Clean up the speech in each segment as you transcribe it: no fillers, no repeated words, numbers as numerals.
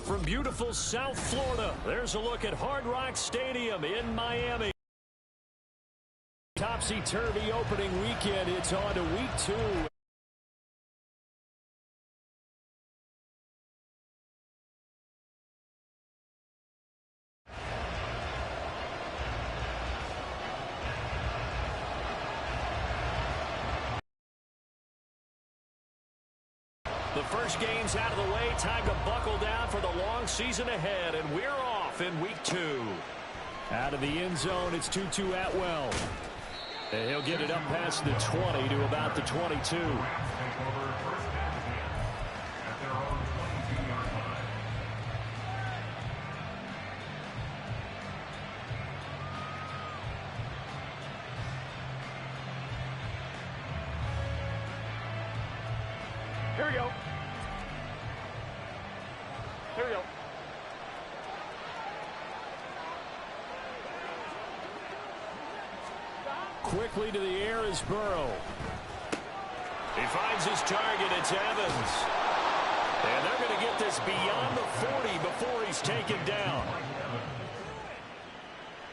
from beautiful South Florida, there's a look at Hard Rock Stadium in Miami. Topsy-turvy opening weekend. It's on to week 2. The first game's out of the way. Time to buckle down for the long season ahead, and we're off in week 2. Out of the end zone, it's Tutu Atwell. And he'll get it up past the 20 to about the 22. Here we go. Here we go. Quickly to the air is Burrow. He finds his target. It's Evans. And they're going to get this beyond the 40 before he's taken down.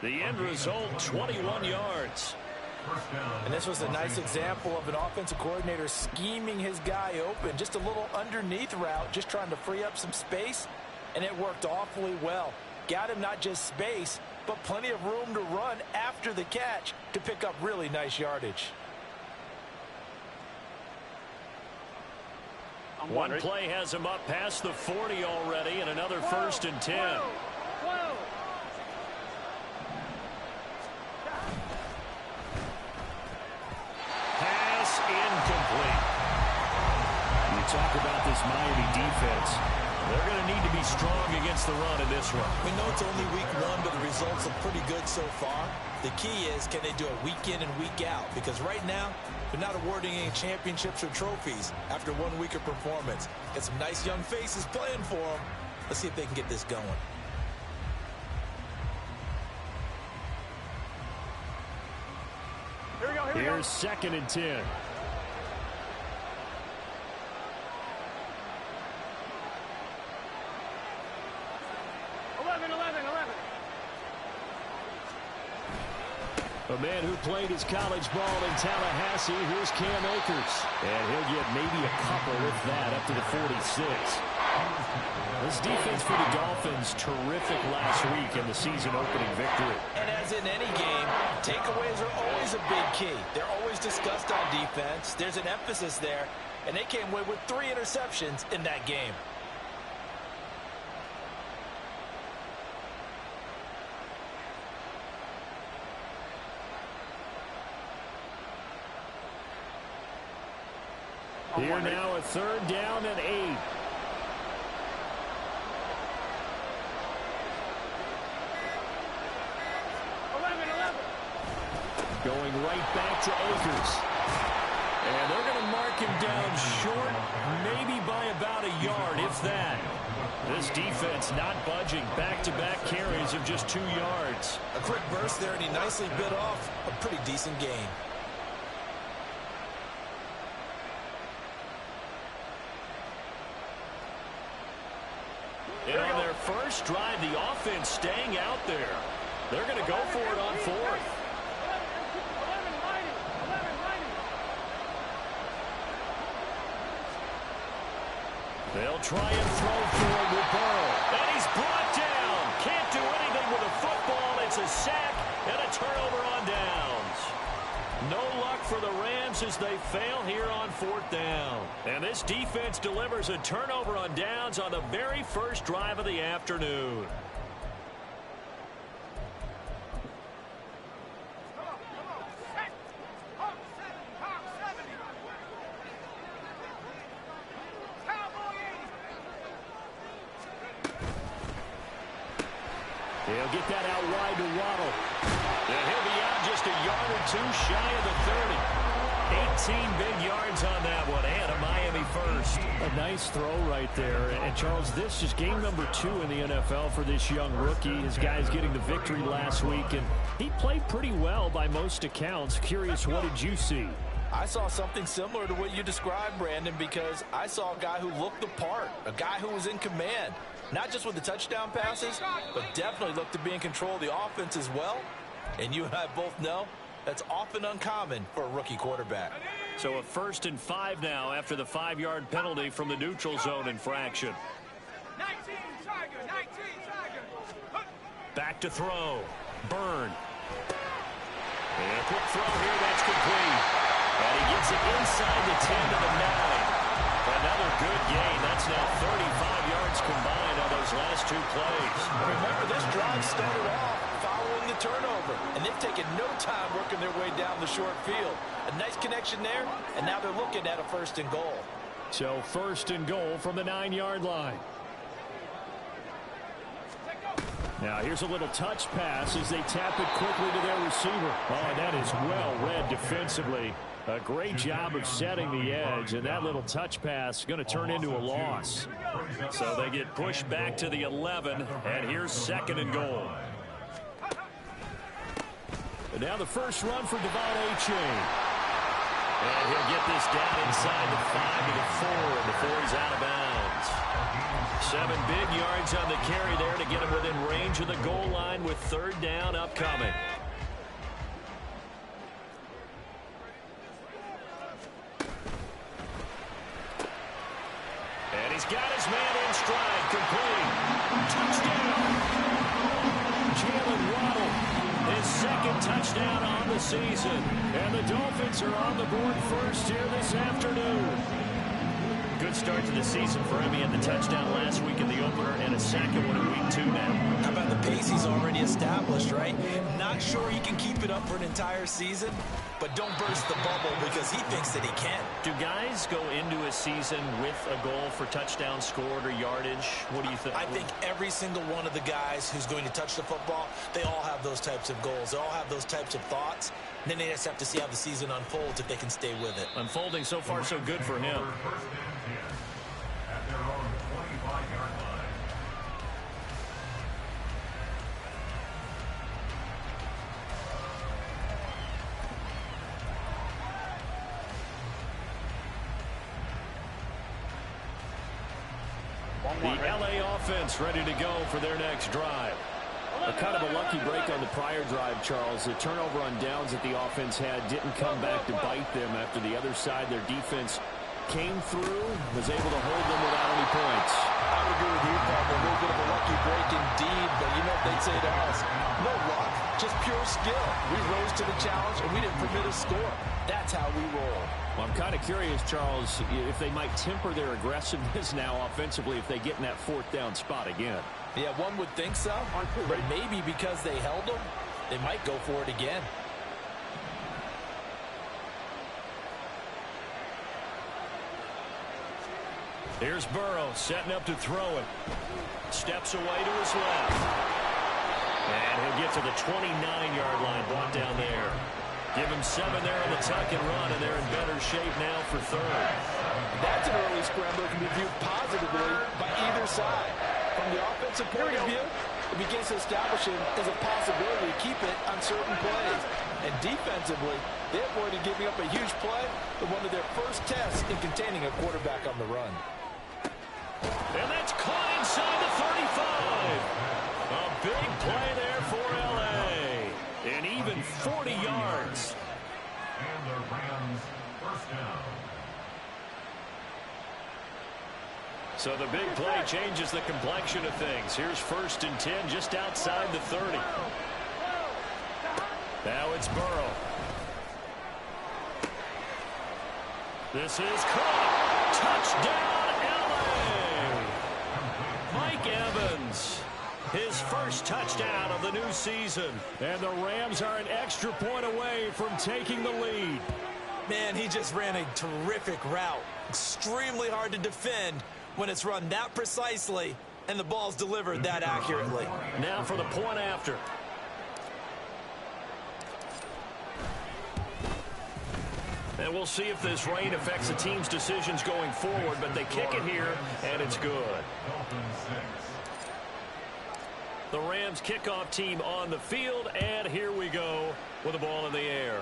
The end result, 21 yards. And this was a nice example of an offensive coordinator scheming his guy open. Just a little underneath route, just trying to free up some space, and it worked awfully well. Got him not just space, but plenty of room to run after the catch to pick up really nice yardage. One play has him up past the 40 already, and another 1st and 10. Whoa. Pass incomplete. You talk about this Miami defense. They're going to need to be strong against the run in this one. We know it's only week 1, but the results look pretty good so far. The key is, can they do it week in and week out? Because right now, they're not awarding any championships or trophies after 1 week of performance. Got some nice young faces playing for them. Let's see if they can get this going. Here we go. Here's 2nd and 10. A man who played his college ball in Tallahassee. Here's Cam Akers. And he'll get maybe a couple with that up to the 46. This defense for the Dolphins, terrific last week in the season opening victory. And as in any game, takeaways are always a big key. They're always discussed on defense. There's an emphasis there, and they came away with 3 interceptions in that game. Here now a 3rd down and 8. Going right back to Akers. And they're going to mark him down short, maybe by about a yard, if that. This defense not budging. Back-to-back carries of just 2 yards. A quick burst there, and he nicely bit off a pretty decent gain. And on their first drive, the offense staying out there. They're going to go for it on 4th. They'll try and throw for it with Burrow. And he's brought down. Can't do anything with a football. It's a sack and a turnover on downs. No luck for the Rams as they fail here on 4th down. And this defense delivers a turnover on downs on the very first drive of the afternoon. He'll get that out wide to Waddle. And he'll be out just a yard or 2 shy of the 30. 18 big yards on that one, and a Miami first. A nice throw right there. And Charles, this is game number 2 in the NFL for this young rookie. His guys getting the victory last week, and he played pretty well by most accounts. Curious, what did you see? I saw something similar to what you described, Brandon, because I saw a guy who looked the part, a guy who was in command. Not just with the touchdown passes, but definitely looked to be in control of the offense as well. And you and I both know that's often uncommon for a rookie quarterback. So a 1st and 5 now after the 5-yard penalty from the neutral zone infraction. 19 Tiger, 19 Tiger. Back to throw. Byrne. And a quick throw here, that's complete. And he gets it inside the 10 to the 9. Another good gain. That's now 35 yards combined on those last 2 plays. Remember, this drive started off following the turnover, and they've taken no time working their way down the short field. A nice connection there, and now they're looking at a 1st and goal. So 1st and goal from the 9-yard line. Now here's a little touch pass as they tap it quickly to their receiver. Oh, that is well read defensively. A great job of setting the edge, and that little touch pass is going to turn into a loss. So they get pushed back to the 11, and here's 2nd and goal. And now the first run for Devon A-Chain. And he'll get this down inside the 5 to the 4 before he's out of bounds. 7 big yards on the carry there to get him within range of the goal line with 3rd down upcoming. And he's got his man in stride, complete. Touchdown. Jalen Waddle, his 2nd touchdown on the season. And the Dolphins are on the board first here this afternoon. Good start to the season for him. He had the touchdown last week in the opener and a 2nd one in week 2 now. How about the pace he's already established, right? Not sure he can keep it up for an entire season, but don't burst the bubble because he thinks that he can. Do guys go into a season with a goal for touchdown scored or yardage? What do you think? I think every single one of the guys who's going to touch the football, they all have those types of goals. They all have those types of thoughts. And then they just have to see how the season unfolds if they can stay with it. Unfolding so far so good for him. At their own 25-yard line. The LA offense ready to go for their next drive. A kind of a lucky break on the prior drive, Charles. The turnover on downs that the offense had didn't come back to bite them after the other side. Their defense came through, was able to hold them without any points. I would agree with you, Paul. A little bit of a lucky break indeed, but you know what they'd say to us? No luck, just pure skill. We rose to the challenge, and we didn't permit a score. That's how we roll. Well, I'm kind of curious, Charles, if they might temper their aggressiveness now offensively if they get in that 4th down spot again. Yeah, one would think so, but maybe because they held them, they might go for it again. Here's Burrow setting up to throw it. Steps away to his left. And he'll get to the 29-yard line, brought down there. Give him 7 there on the tuck and run, and they're in better shape now for 3rd. That's an early scramble that can be viewed positively by either side. From the offensive point of view, it begins to establish him as a possibility to keep it on certain plays. And defensively, they avoided giving up a huge play in one of their first tests in containing a quarterback on the run. And that's caught inside the 35. A big play there for L.A. And even 40 yards. And the Rams 1st down. So the big play changes the complexion of things. Here's 1st and 10 just outside the 30. Now it's Burrow. This is caught. Touchdown, L.A. Mike Evans. His first touchdown of the new season. And the Rams are an extra point away from taking the lead. Man, he just ran a terrific route. Extremely hard to defend when it's run that precisely and the ball's delivered that accurately. Now for the point after. And we'll see if this rain affects the team's decisions going forward, but they kick it here, and it's good. The Rams kickoff team on the field, and here we go with the ball in the air.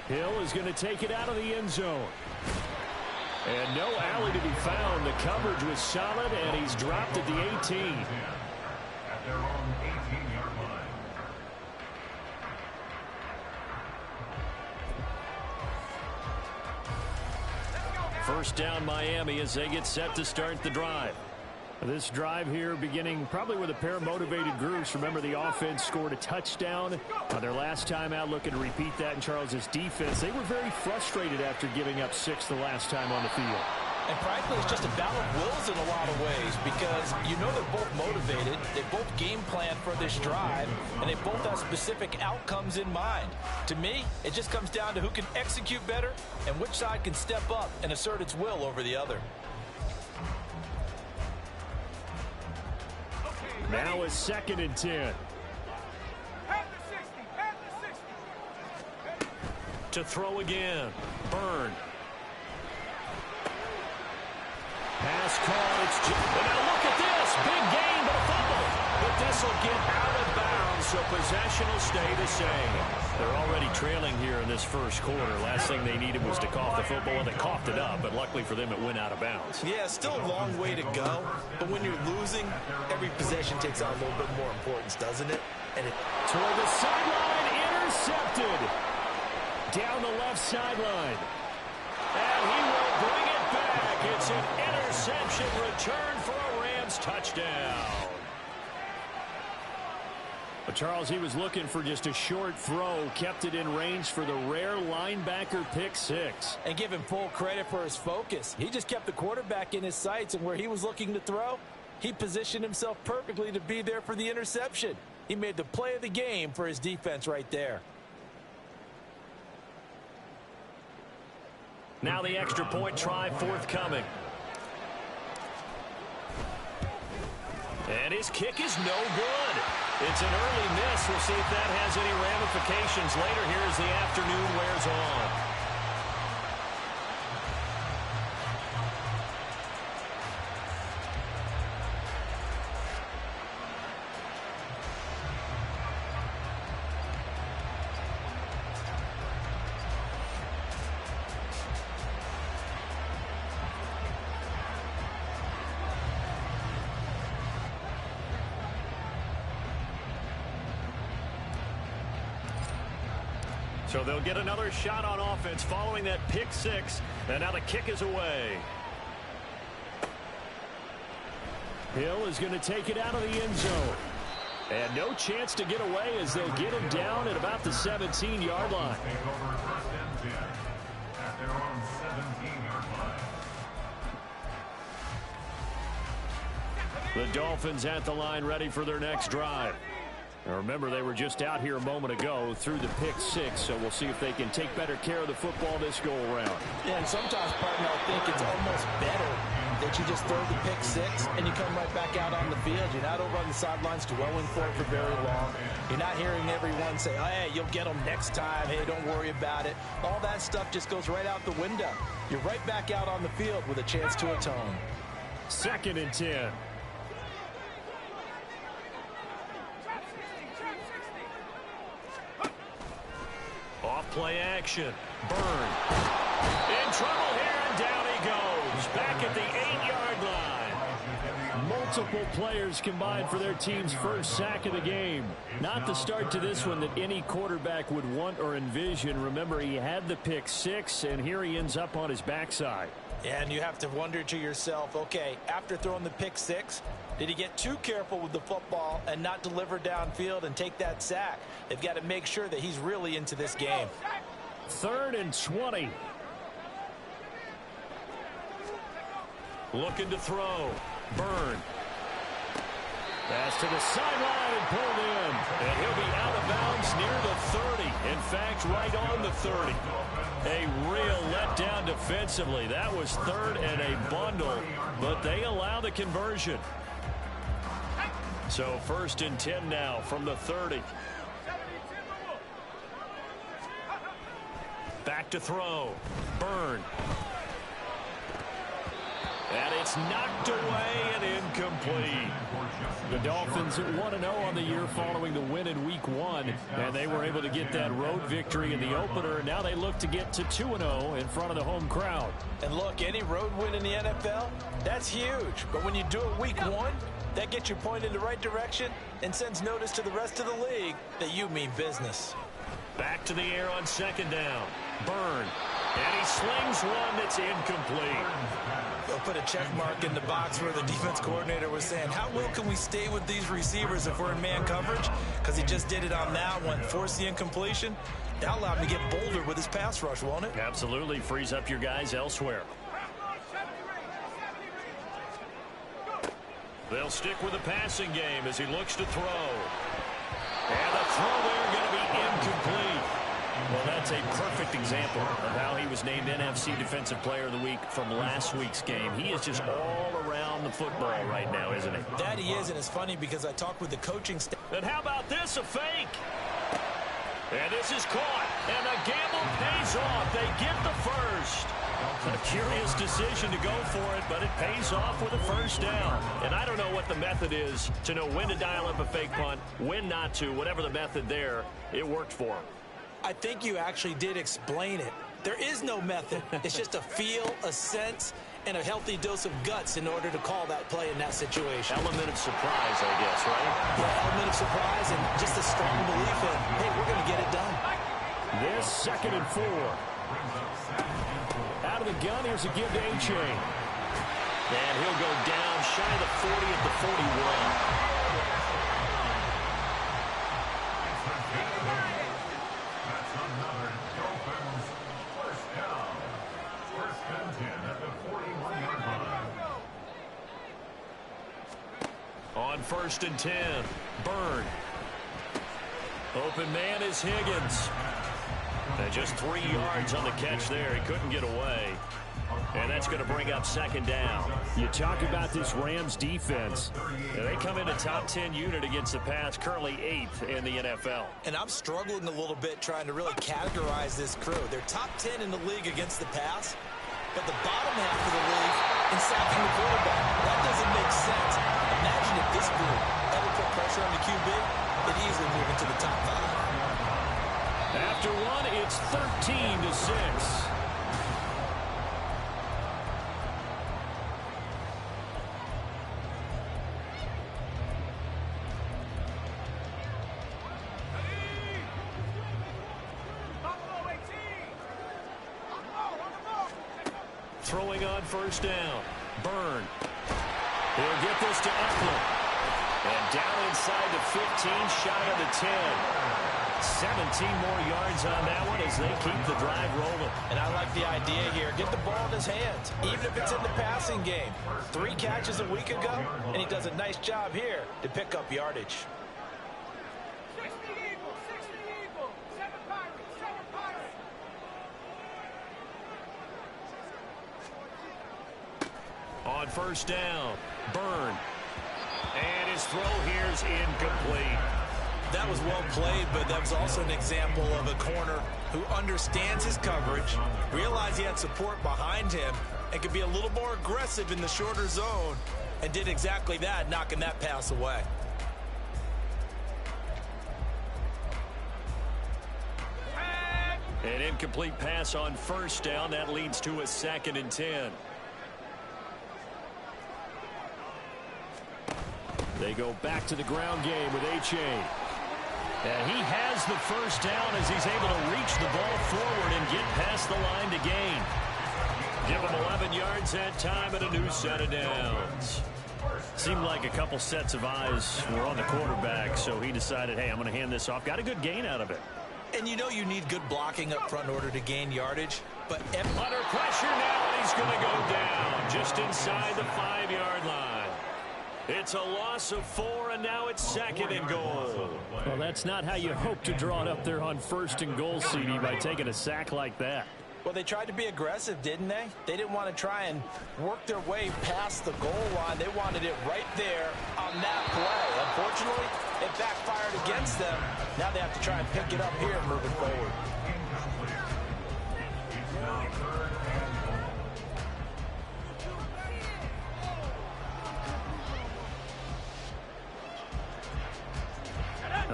Hill is going to take it out of the end zone. And no alley to be found. The coverage was solid, and he's dropped at the 18. At their own 18-yard line. First down Miami as they get set to start the drive. This drive here beginning probably with a pair of motivated groups. Remember, the offense scored a touchdown their last time out, looking to repeat that in Charles's defense. They were very frustrated after giving up 6 the last time on the field. And frankly, it's just a battle of wills in a lot of ways because you know they're both motivated, they both game plan for this drive, and they both have specific outcomes in mind. To me, it just comes down to who can execute better and which side can step up and assert its will over the other. Now it's 2nd and 10. To throw again. Byrne. Pass call. It's now look at this. Big gain, but a fumble. But this will get out of bounds, so possession will stay the same. They're already trailing here in this first quarter. Last thing they needed was to cough the football, and they coughed it up, but luckily for them, it went out of bounds. Yeah, still a long way to go, but when you're losing, every possession takes on a little bit more importance, doesn't it? And it toward the sideline, intercepted. Down the left sideline. And he will bring it back. It's an interception return for a Rams touchdown. But Charles, he was looking for just a short throw, kept it in range for the rare linebacker pick 6. And give him full credit for his focus. He just kept the quarterback in his sights, and where he was looking to throw, he positioned himself perfectly to be there for the interception. He made the play of the game for his defense right there. Now the extra point try forthcoming. And his kick is no good. It's an early miss. We'll see if that has any ramifications later here as the afternoon wears on. So they'll get another shot on offense following that pick 6. And now the kick is away. Hill is going to take it out of the end zone. And no chance to get away as they'll get him down at about the 17-yard line. Take over 1st and 10 at their own 17-yard line. The Dolphins at the line, ready for their next drive. Now remember, they were just out here a moment ago through the pick 6, so we'll see if they can take better care of the football this go-around. Yeah, and sometimes, partner, I think it's almost better that you just throw the pick 6 and you come right back out on the field. You're not over on the sidelines dwelling for it for very long. You're not hearing everyone say, oh, hey, you'll get them next time. Hey, don't worry about it. All that stuff just goes right out the window. You're right back out on the field with a chance to atone. 2nd and 10. Off-play action. Byrne. In trouble here, and down he goes. Back at the 8-yard line. Multiple players combined for their team's first sack of the game. Not the start to this one that any quarterback would want or envision. Remember, he had the pick 6, and here he ends up on his backside. And you have to wonder to yourself, okay, after throwing the pick 6, did he get too careful with the football and not deliver downfield and take that sack? They've got to make sure that he's really into this game. 3rd and 20. Looking to throw. Byrne. Pass to the sideline and pulled in. And he'll be out of bounds near the 30. In fact, right on the 30. A real letdown defensively. That was 3rd and a bundle, but they allow the conversion. So 1st and 10 now from the 30. Back to throw. Byrne. And it's knocked away and incomplete. The Dolphins 1-0 on the year following the win in Week 1, and they were able to get that road victory in the opener. Now they look to get to 2-0 in front of the home crowd. And look, any road win in the NFL, that's huge. But when you do it Week 1, that gets you pointed in the right direction and sends notice to the rest of the league that you mean business. Back to the air on second down. Byrne. And he slings one that's incomplete. They'll put a check mark in the box where the defense coordinator was saying, how well can we stay with these receivers if we're in man coverage? Because he just did it on that one, forced the incompletion. That'll allow him to get bolder with his pass rush, won't it? Absolutely. Frees up your guys elsewhere. They'll stick with the passing game as he looks to throw. And the throw there going to be incomplete. Well, that's a perfect example of how he was named NFC Defensive Player of the Week from last week's game. He is just all around the football right now, isn't he? That he is, and it's funny because I talked with the coaching staff. And how about this, a fake? And this is caught, and the gamble pays off. They get the first. A curious decision to go for it, but it pays off with a first down. And I don't know what the method is to know when to dial up a fake punt, when not to. Whatever the method there, it worked for him. I think you actually did explain it. There is no method. It's just a feel, a sense, and a healthy dose of guts in order to call that play in that situation. Element of surprise, I guess, right? Yeah, element of surprise and just a strong belief in, hey, we're going to get it done. This 2nd and 4. Out of the gun, here's a give to A-Chain. And he'll go down shy of the 40 at the 41. On 1st and 10, Byrne. Open man is Higgins. And just 3 yards on the catch there. He couldn't get away. And that's going to bring up 2nd down. You talk about this Rams defense. They come in a top 10 unit against the pass, currently 8th in the NFL. And I'm struggling a little bit trying to really categorize this crew. They're top 10 in the league against the pass, but the bottom half of the league in sacking the quarterback. That doesn't make sense. Imagine if this group ever put pressure on the QB, they'd easily move into the top 5. After one, it's 13-6. Throwing on 1st down. Byrne. He'll get this to Eckler. And down inside the 15, shy of the 10. 17 more yards on that one as they keep the drive rolling. And I like the idea here. Get the ball in his hands, even if it's in the passing game. 3 catches a week ago, and he does a nice job here to pick up yardage. 60 Eagles, 60 Eagles, 7 Pirates, 7 Pirates. On 1st down, Byrne. And his throw here's incomplete. That was well played, but that was also an example of a corner who understands his coverage, realized he had support behind him, and could be a little more aggressive in the shorter zone, and did exactly that, knocking that pass away. An incomplete pass on 1st down. That leads to a 2nd and 10. They go back to the ground game with A-Chain. And he has the 1st down as he's able to reach the ball forward and get past the line to gain. Give him 11 yards that time and a new set of downs. Seemed like a couple sets of eyes were on the quarterback, so he decided, hey, I'm going to hand this off. Got a good gain out of it. And you know you need good blocking up front in order to gain yardage. But under pressure now, and he's going to go down just inside the 5-yard line. It's a loss of 4, and now it's 2nd and goal. Well, that's not how you hope to draw it up there on 1st and goal, CD, by taking a sack like that. Well, they tried to be aggressive, didn't they? They didn't want to try and work their way past the goal line. They wanted it right there on that play. Unfortunately, it backfired against them. Now they have to try and pick it up here moving forward.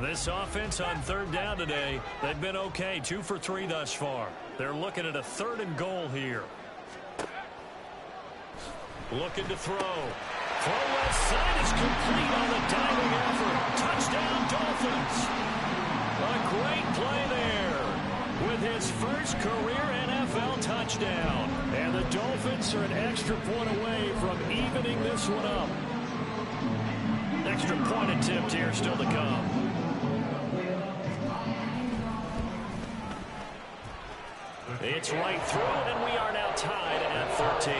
This offense on third down today, they've been okay, 2 for 3 thus far. They're looking at a 3rd and goal here. Looking to throw. Throw left side is complete on the diving effort. Touchdown, Dolphins. A great play there with his first career NFL touchdown. And the Dolphins are an extra point away from evening this one up. Extra point attempt here still to come. It's right through, and we are now tied at 13.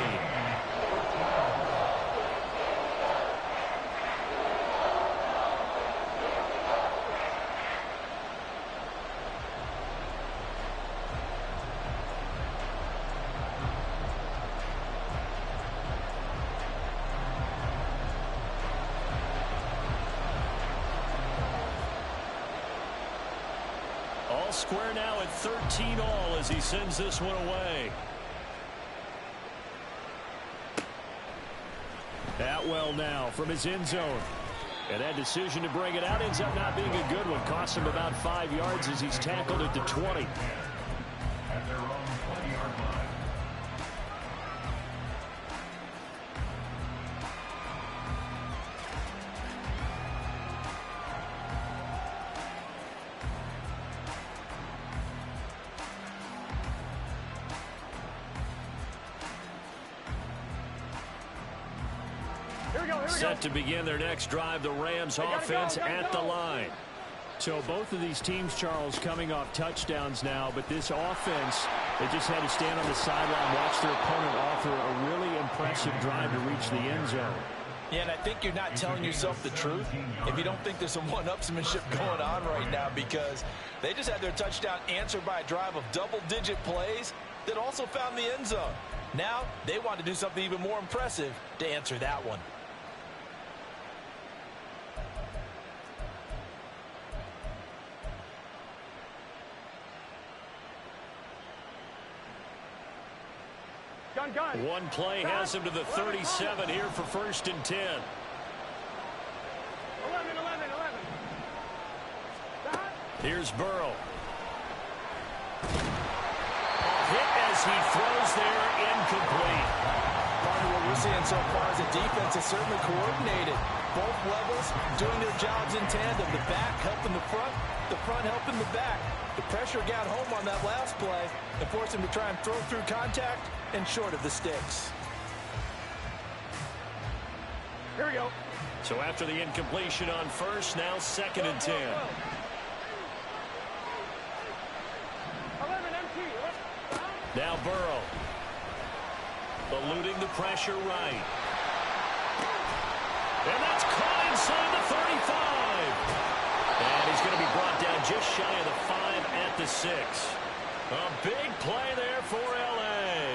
All square now at 13 all as he sends this one away. Atwell now from his end zone. And that decision to bring it out ends up not being a good one. Costs him about 5 yards as he's tackled at the 20. At their own 20-yard line. Set to begin their next drive, the Rams offense at the line. So both of these teams, Charles, coming off touchdowns now, but this offense, they just had to stand on the sideline, watch their opponent offer a really impressive drive to reach the end zone. Yeah, and I think you're not telling yourself the truth if you don't think there's some one-upsmanship going on right now, because they just had their touchdown answered by a drive of double-digit plays that also found the end zone. Now they want to do something even more impressive to answer that one. Gun. One play has him to the 37 here for 1st and 10. 11. Here's Burrow. Hit as he throws there, incomplete. Part of what we're seeing so far is the defense is certainly coordinated. Both levels doing their jobs in tandem. The back helping the front helping the back. The pressure got home on that last play and forced him to try and throw through contact and short of the sticks. Here we go. So after the incompletion on first, now 2nd and 10. 11 MT. Now Burrow. Eluding the pressure right. And that's caught inside the 35. And he's going to be brought down just shy of the 5 at the 6. A big play there for L.A.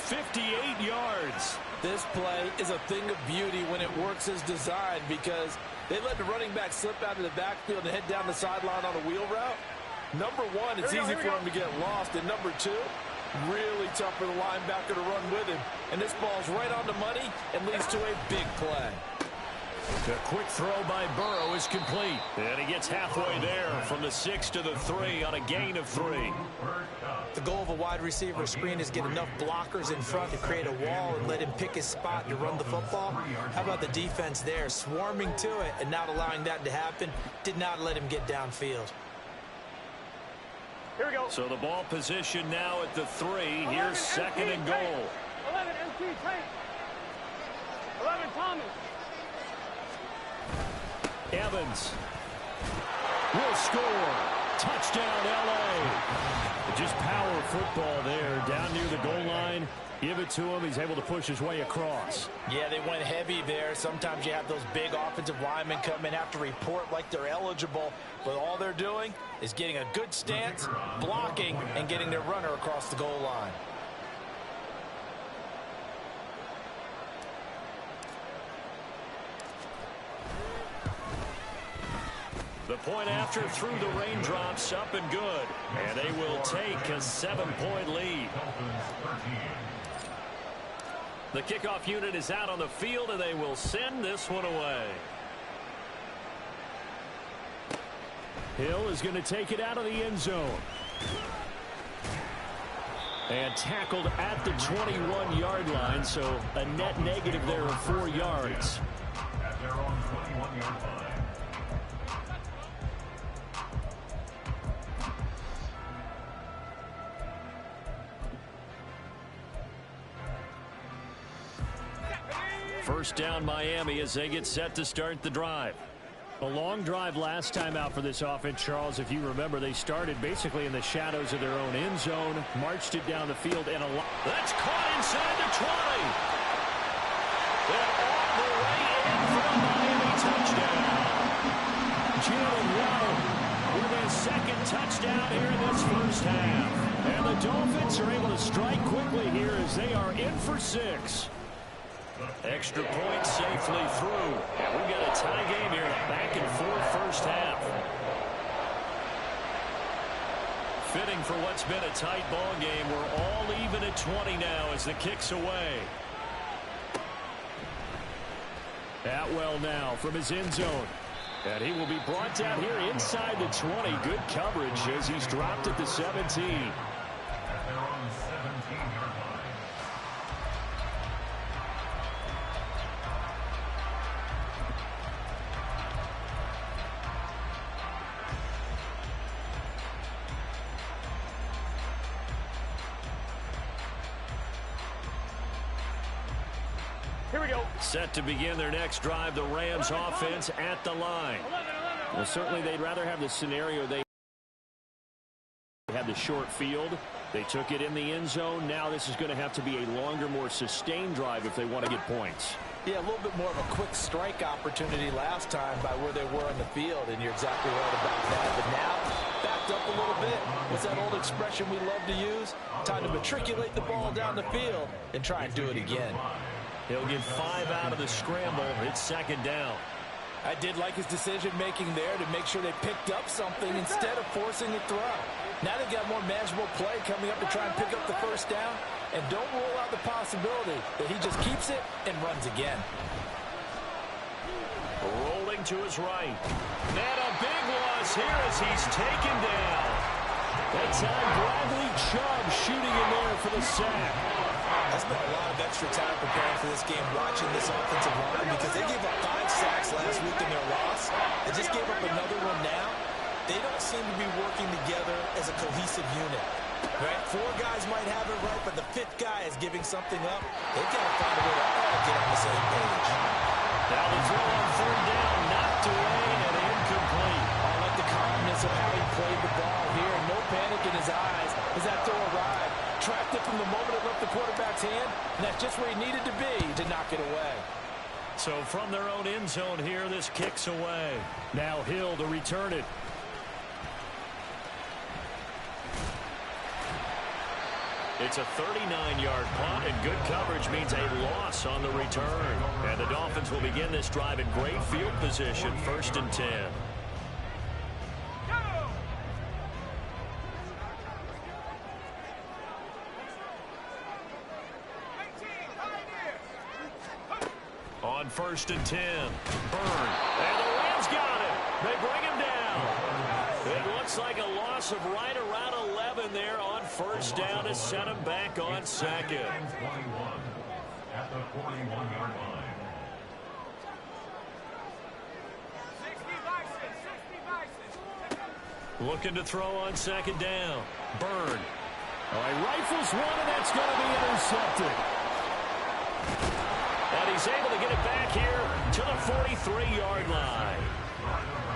58 yards. This play is a thing of beauty when it works as designed, because they let the running back slip out of the backfield and head down the sideline on a wheel route. Number one, it's easy for him to get lost. And number two, really tough for the linebacker to run with him. And this ball's right on the money and leads to a big play. The quick throw by Burrow is complete. And he gets halfway there from the 6 to the 3 on a gain of 3. The goal of a wide receiver screen is get enough blockers in front to create a wall and let him pick his spot to run the football. How about the defense there, swarming to it and not allowing that to happen? Did not let him get downfield. Here we go. So the ball position now at the 3. Here's 2nd and goal. 11 MT Tank. 11 Thomas. Evans will score. Touchdown, L.A. Just power football there down near the goal line. Give it to him. He's able to push his way across. Yeah, they went heavy there. Sometimes you have those big offensive linemen come in, have to report like they're eligible, but all they're doing is getting a good stance, blocking, and getting their runner across the goal line. The point after through the raindrops, up and good. And they will take a 7-point lead. The kickoff unit is out on the field, and they will send this one away. Hill is going to take it out of the end zone. And tackled at the 21-yard line, so a net negative there of 4 yards. At their own 21-yard line. First down Miami as they get set to start the drive. A long drive last time out for this offense, Charles. If you remember, they started basically in the shadows of their own end zone, marched it down the field, and that's caught inside the 20. And all the way in for a Miami touchdown. Jalen Waddle with his second touchdown here in this first half. And the Dolphins are able to strike quickly here as they are in for 6. Extra point safely through. And we've got a tie game here, a back-and-forth first half. Fitting for what's been a tight ball game. We're all even at 20 now as the kick's away. Atwell now from his end zone. And he will be brought down here inside the 20. Good coverage as he's dropped at the 17. At their own 17-yard line. Here we go. Set to begin their next drive, the Rams offense at the line. Well, certainly they'd rather have the scenario they had the short field. They took it in the end zone. Now this is going to have to be a longer, more sustained drive if they want to get points. Yeah, a little bit more of a quick strike opportunity last time by where they were on the field, and you're exactly right about that. But now, backed up a little bit. What's that old expression we love to use? Time to matriculate the ball down the field and try and do it again. He'll get 5 out of the scramble. It's second down. I did like his decision-making there to make sure they picked up something instead of forcing a throw. Now they've got more manageable play coming up to try and pick up the first down, and don't rule out the possibility that he just keeps it and runs again. Rolling to his right. And a big loss here as he's taken down. That time Bradley Chubb shooting in there for the sack. I spent a lot of extra time preparing for this game watching this offensive line because they gave up 5 sacks last week in their loss. They just gave up another one now. They don't seem to be working together as a cohesive unit. Right? 4 guys might have it right, but the 5th guy is giving something up. They've got to find a way to all get on the same page. Now the throw on third down, knocked away and incomplete. I like the calmness of how he played the ball here. No panic in his eyes as that throw arrived. Tracked it from the moment it left the quarterback's hand, and that's just where he needed to be to knock it away. So from their own end zone here, this kicks away. Now Hill to return it. It's a 39-yard punt, and good coverage means a loss on the return. And the Dolphins will begin this drive in great field position, 1st and 10. On 1st and 10, Burn, and the Rams got it. They bring him down. It looks like a loss of right around 11 there on 1st down to set him back on 2nd. 21 at the 41-yard line. 60 Looking to throw on 2nd down. Burn. Oh, he rifles one, and that's going to be intercepted. And he's able to get it back here to the 43-yard line.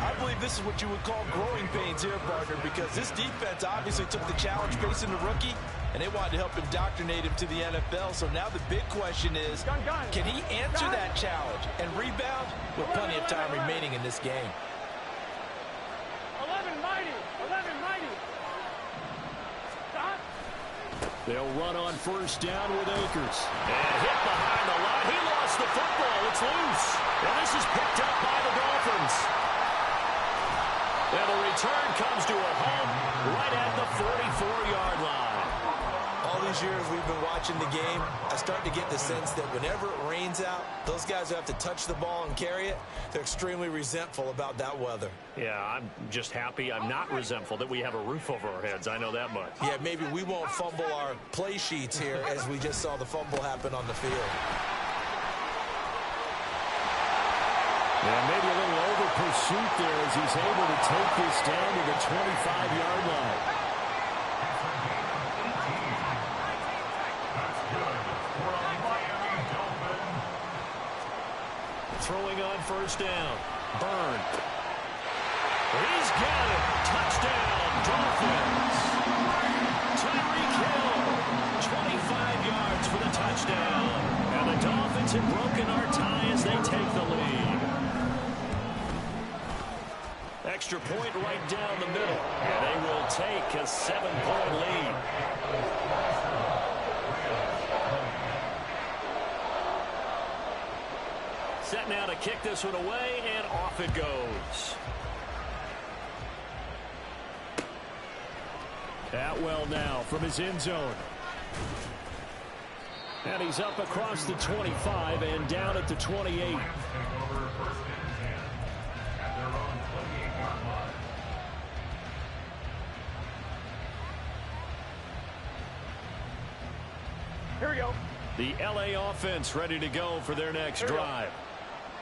I believe this is what you would call growing pains here, partner, because this defense obviously took the challenge facing the rookie, and they wanted to help indoctrinate him to the NFL. So now the big question is, can he answer that challenge and rebound with plenty of time remaining in this game? 11 mighty. 11 mighty. Stop. They'll run on 1st down with Akers. And hit behind the line. He lost the football. It's loose. And this is picked up by the Dolphins. And the return comes to a halt right at the 44-yard line. All these years we've been watching the game, I start to get the sense that whenever it rains out, those guys who have to touch the ball and carry it, they're extremely resentful about that weather. Yeah, I'm just happy I'm not resentful that we have a roof over our heads. I know that much. Yeah, maybe we won't fumble our play sheets here as we just saw the fumble happen on the field. Yeah, maybe a little over pursuit there as he's able to take this down to the 25-yard line. Throwing on first down. Byrne. He's got it. Touchdown, Dolphins. Tyreek Hill, 25 yards for the touchdown. And the Dolphins have broken our tie as they take the lead. Extra point right down the middle. And they will take a 7-point lead. Set now to kick this one away, and off it goes. Atwell now from his end zone. And he's up across the 25 and down at the 28. Here we go. The LA offense ready to go for their next drive.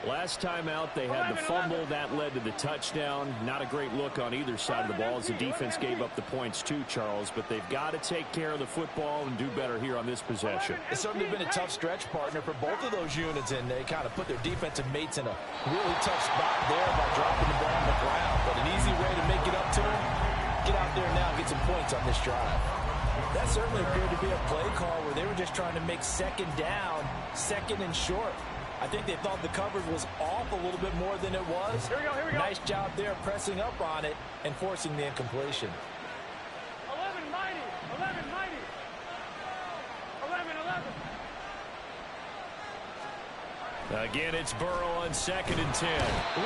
Last time out, they had the fumble. That led to the touchdown. Not a great look on either side of the ball as the defense gave up the points too, Charles. But they've got to take care of the football and do better here on this possession. It's certainly been a tough stretch, partner, for both of those units, and they kind of put their defensive mates in a really tough spot there by dropping the ball on the ground. But an easy way to make it up to them, get out there now and get some points on this drive. That certainly appeared to be a play call where they were just trying to make second down, second and short. I think they thought the coverage was off a little bit more than it was. Here we go. Nice job there pressing up on it and forcing the incompletion. 11 mighty. 11 mighty. 11. Again, it's Burrow on 2nd and 10.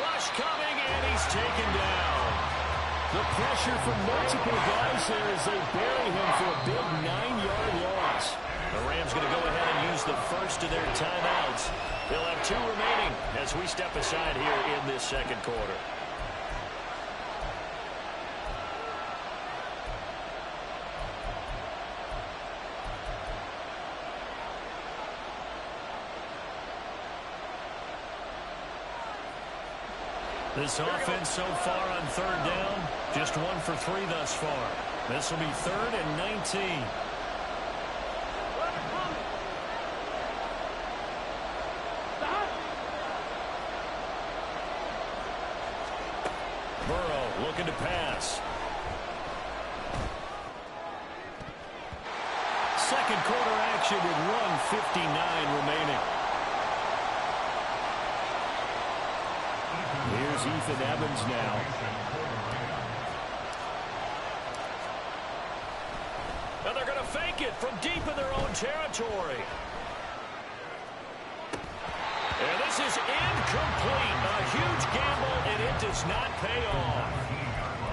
Rush coming, and he's taken down. The pressure from multiple guys there as they bury him for a big 9-yard loss. The Rams going to go ahead and use the first of their timeouts. They'll have 2 remaining as we step aside here in this second quarter. This offense so far on 3rd down, just 1 for 3 thus far. This will be 3rd and 19. Burrow looking to pass. Second quarter action with 1:59 remaining. Here's Ethan Evans now. Now they're going to fake it from deep in their own territory. And this is incomplete. A huge gamble, and it does not pay off.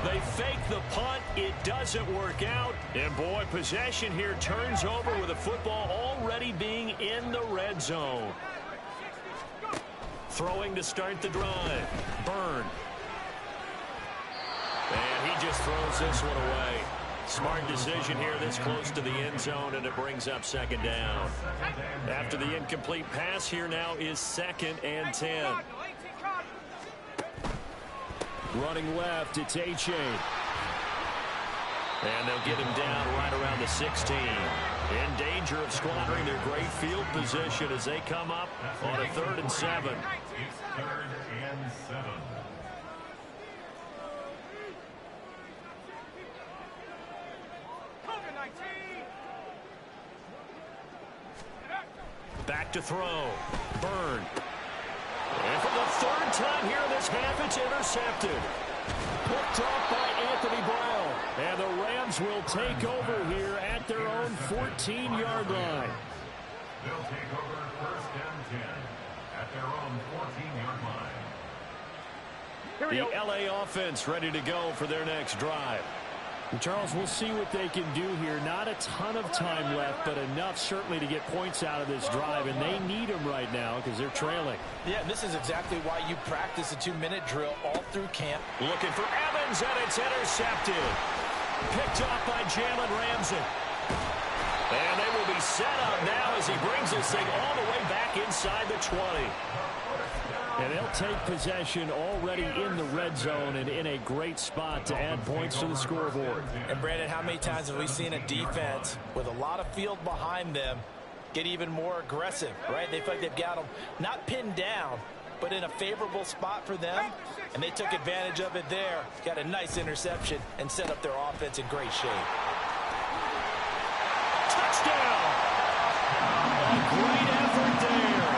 They fake the punt. It doesn't work out. And, boy, possession here turns over with the football already being in the red zone. Throwing to start the drive. Byrne. And he just throws this one away. Smart decision here this close to the end zone, and it brings up 2nd down. After the incomplete pass, here now is 2nd and 10. Running left, it's H.A. And they'll get him down right around the 16. In danger of squandering their great field position as they come up on a 3rd and 7. 3rd and 7. Back to throw. Byrne. And for the 3rd time here in this half, it's intercepted. Picked off by Anthony Brown. And the Rams will take over here at their own 14-yard line. They'll take over 1st and 10 at their own 14-yard line. The LA offense ready to go for their next drive. And Charles, we'll see what they can do here. Not a ton of time left, but enough certainly to get points out of this drive, and they need them right now because they're trailing. Yeah, this is exactly why you practice a 2-minute drill all through camp. Looking for Evans, and it's intercepted. Picked off by Jalen Ramsey. And they will be set up now as he brings this thing all the way back inside the 20. And they'll take possession already in the red zone and in a great spot to add points to the scoreboard. And, Brandon, how many times have we seen a defense with a lot of field behind them get even more aggressive, right? They feel like they've got them not pinned down, but in a favorable spot for them, and they took advantage of it there. Got a nice interception and set up their offense in great shape. Touchdown! A great effort there.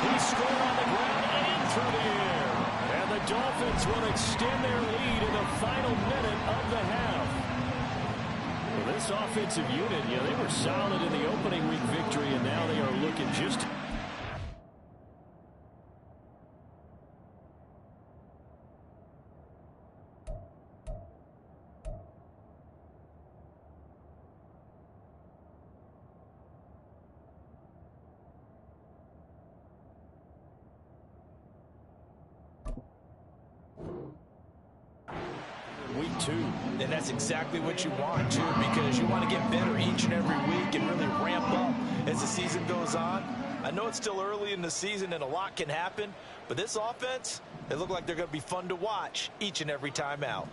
He scored on the ground and through the air. And the Dolphins will extend their lead in the final minute of the half. Well, this offensive unit, they were solid in the opening week victory, and now they are looking just... Week 2. And that's exactly what you want, too, because you want to get better each and every week and really ramp up as the season goes on. I know it's still early in the season and a lot can happen, but this offense, they look like they're going to be fun to watch each and every time out.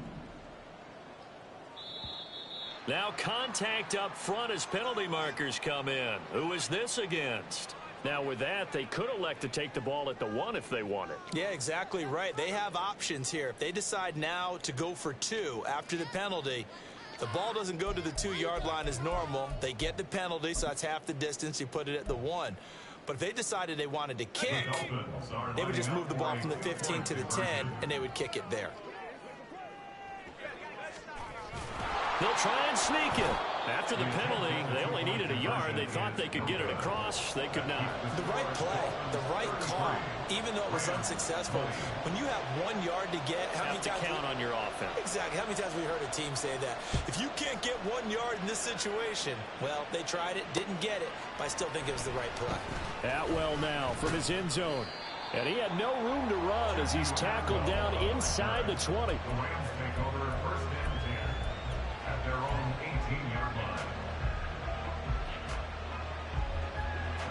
Now contact up front as penalty markers come in. Who is this against? Now, with that, they could elect to take the ball at the 1 if they wanted. Yeah, exactly right. They have options here. If they decide now to go for 2 after the penalty, the ball doesn't go to the 2-yard line as normal. They get the penalty, so that's half the distance. You put it at the 1. But if they decided they wanted to kick, they would just move the ball from the 15 to the 10, and they would kick it there. They'll try and sneak it. After the penalty, they only needed a yard. They thought they could get it across. They could not. The right play, the right call, even though it was unsuccessful. When you have 1 yard to get, how many times count on your offense? Exactly. How many times we heard a team say that? If you can't get 1 yard in this situation, well, they tried it, didn't get it, but I still think it was the right play. Atwell now from his end zone. And he had no room to run as he's tackled down inside the 20. The Rams take over first and 10 at their own 18-yard line.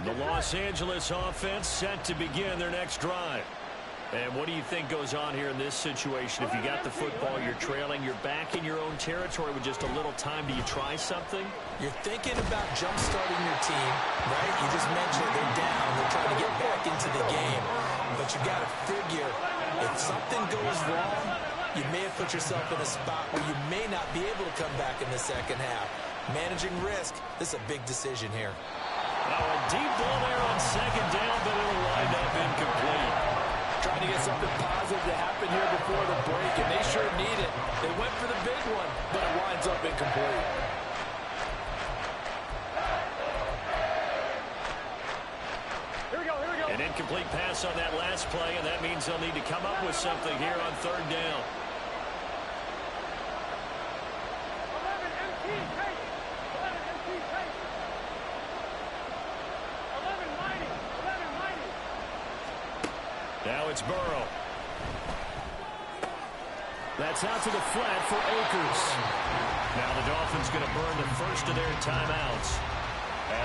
The Los Angeles offense set to begin their next drive. And what do you think goes on here in this situation? If you got the football, you're trailing, you're back in your own territory with just a little time. Do you try something? You're thinking about jump-starting your team, right? You just mentioned they're down. They're trying to get back into the game. But you got to figure, if something goes wrong, you may have put yourself in a spot where you may not be able to come back in the second half. Managing risk, this is a big decision here. Oh, a deep ball there on second down, but it'll wind up incomplete. Trying to get something positive to happen here before the break, and they sure need it. They went for the big one, but it winds up incomplete. An incomplete pass on that last play, and that means they'll need to come up with something here on third down. 11 empty pace. 11 empty pace. 11 mighty. 11 mighty. Now it's Burrow. That's out to the flat for Akers. Now the Dolphins going to burn the first of their timeouts,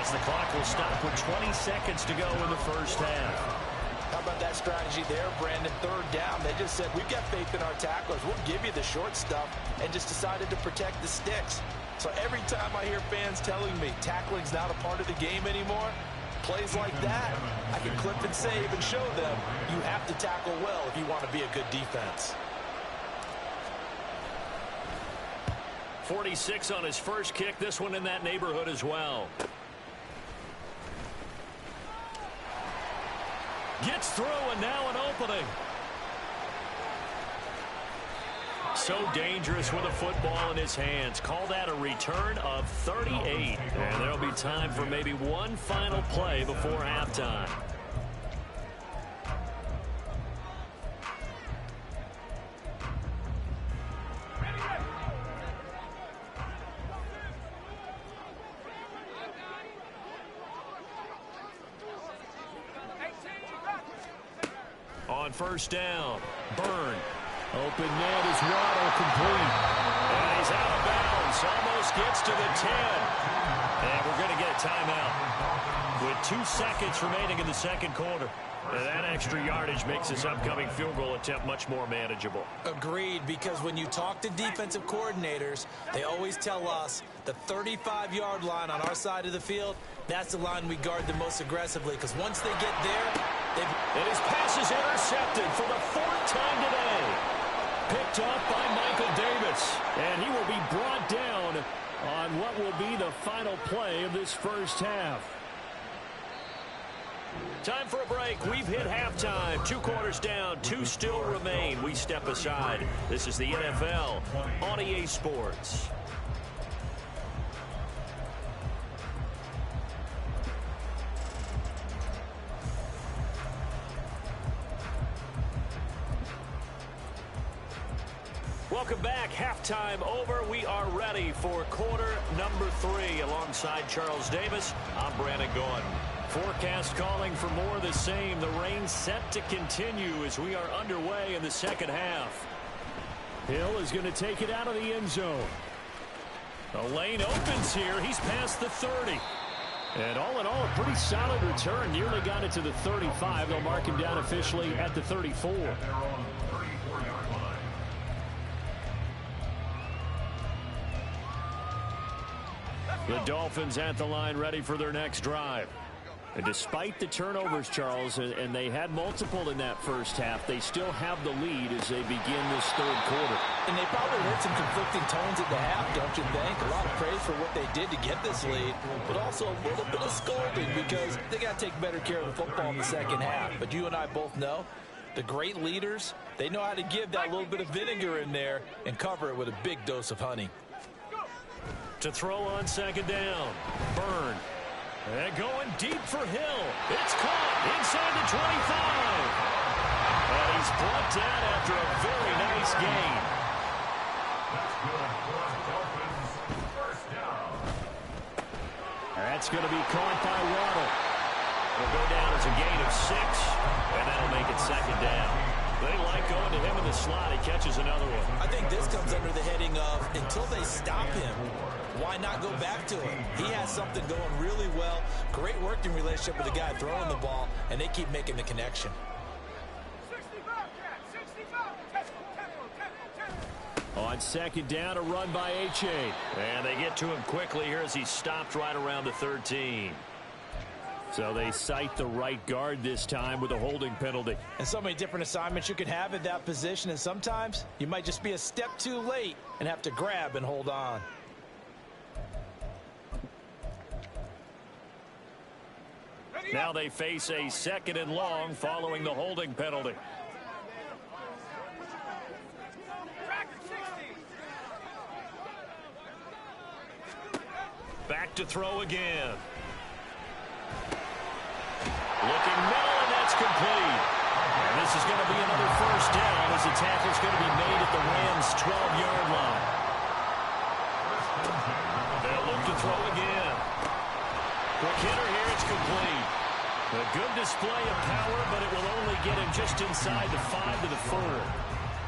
as the clock will stop with 20 seconds to go in the first half. How about that strategy there, Brandon? Third down, they just said, we've got faith in our tacklers. We'll give you the short stuff, and just decided to protect the sticks. So every time I hear fans telling me tackling's not a part of the game anymore, plays like that, I can clip and save and show them you have to tackle well if you want to be a good defense. 46 on his first kick. This one in that neighborhood as well. Gets through, and now an opening. So dangerous with a football in his hands. Call that a return of 38. And there'll be time for maybe one final play before halftime. on first down. Byrne. Open net is Waddle, complete. And he's out of bounds. Almost gets to the 10. And we're going to get a timeout with 2 seconds remaining in the second quarter. And that extra yardage makes this upcoming field goal attempt much more manageable. Agreed, because when you talk to defensive coordinators, they always tell us the 35-yard line on our side of the field, that's the line we guard the most aggressively, because once they get there, and his pass is intercepted for the 4th time today. Picked off by Michael Davis. And he will be brought down on what will be the final play of this first half. Time for a break. We've hit halftime. 2 quarters down. 2 still remain. We step aside. This is the NFL on EA Sports. Welcome back. Halftime over. We are ready for quarter number 3. Alongside Charles Davis, I'm Brandon Gordon. Forecast calling for more of the same. The rain set to continue as we are underway in the second half. Hill is going to take it out of the end zone. The lane opens here. He's past the 30. And all in all, a pretty solid return. Nearly got it to the 35. They'll mark him down officially at the 34. The Dolphins at the line ready for their next drive. And despite the turnovers, Charles, and they had multiple in that first half, they still have the lead as they begin this third quarter. And they probably heard some conflicting tones at the half, don't you think? A lot of praise for what they did to get this lead, but also a little bit of scolding because they got to take better care of the football in the second half. But you and I both know the great leaders, they know how to give that little bit of vinegar in there and cover it with a big dose of honey. To throw on second down, Byrne. And going deep for Hill. It's caught inside the 25. And he's brought down after a very nice gain. That's going to be caught by Waddle. Will go down as a gain of 6, and that'll make it second down. They like going to him in the slot. He catches another one. I think this comes under the heading of until they stop him, why not go back to him? He has something going really well. Great working relationship with the guy throwing the ball, and they keep making the connection. 65, On second down, a run by H.A. And they get to him quickly here as he stopped right around the 13. So they cite the right guard this time with a holding penalty. And so many different assignments you can have at that position, and sometimes you might just be a step too late and have to grab and hold on. Now they face a 2nd and long following the holding penalty. Back to throw again. Looking middle, and that's complete. And this is going to be another first down as the tackle's going to be made at the Rams' 12-yard line. They'll look to throw again. Quick hitter here, it's complete. A good display of power, but it will only get him just inside the 5 to the 4.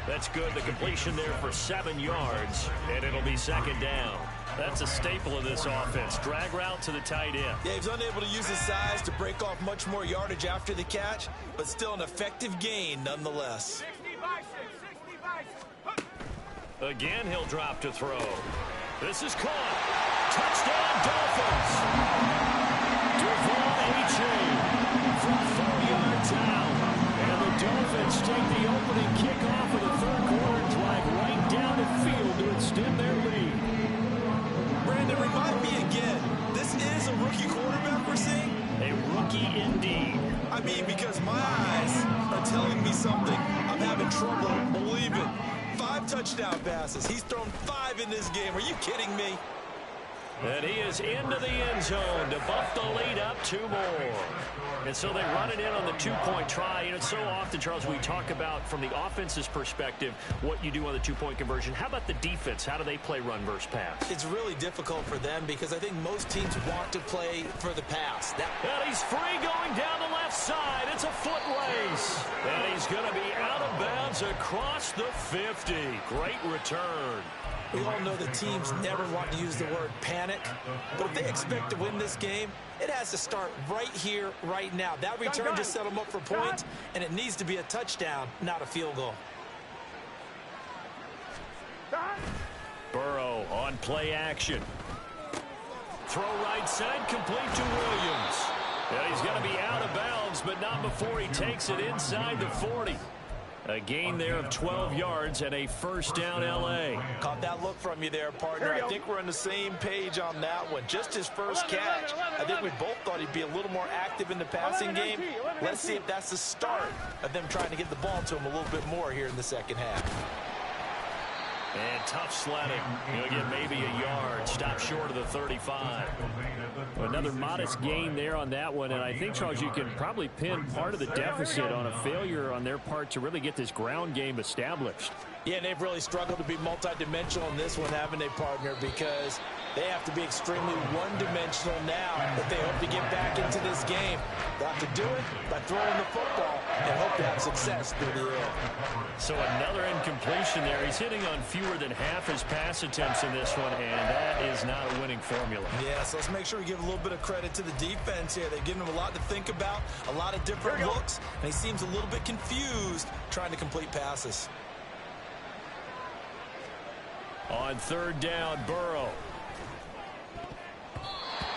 That's good. The completion there for 7 yards, and it'll be second down. That's a staple of this offense. Drag route to the tight end. Yeah, he's unable to use his size to break off much more yardage after the catch, but still an effective gain nonetheless. 60 by 6. Again, he'll drop to throw. This is caught. Touchdown, Dolphins. Devon H.A. from 4 yards out. And the Dolphins take the opening kickoff of the third quarter, drive right down the field to extend their lead. Brandon, remind me again, this is a rookie quarterback we're seeing? A rookie indeed. I mean, because my eyes are telling me something. I'm having trouble believing. 5 touchdown passes. He's thrown 5 in this game. Are you kidding me? And he is into the end zone to buff the lead up 2 more. And so they run it in on the 2-point try. And it's so often, Charles, we talk about from the offense's perspective what you do on the 2-point conversion. How about the defense? How do they play run versus pass? It's really difficult for them because I think most teams want to play for the pass. And he's free going down the left side. It's a foot race. And he's going to be out of bounds across the 50. Great return. We all know the teams never want to use the word panic, but if they expect to win this game, it has to start right here, right now. That return just set them up for points, and it needs to be a touchdown, not a field goal. Burrow on play action. Throw right side, complete to Williams. And he's going to be out of bounds, but not before he takes it inside the 40. A gain there of 12 yards and a first down L.A. Caught that look from you there, partner. I think we're on the same page on that one. Just his first catch. I think we both thought he'd be a little more active in the passing game. Let's see if that's the start of them trying to get the ball to him a little bit more here in the second half. And tough sledding. He'll get maybe a yard. Stop short of the 35. Another modest gain there on that one. And I think, Charles, you can probably pin part of the deficit on a failure on their part to really get this ground game established. Yeah, and they've really struggled to be multidimensional in this one, haven't they, partner? Because they have to be extremely one-dimensional now if they hope to get back into this game. They'll have to do it by throwing the football and hope to have success through the air. So another incompletion there. He's hitting on fewer than half his pass attempts in this one, and that is not a winning formula. Yeah, so let's make sure we give a little bit of credit to the defense here. They've given him a lot to think about, a lot of different looks, and he seems a little bit confused trying to complete passes. On third down, Burrow.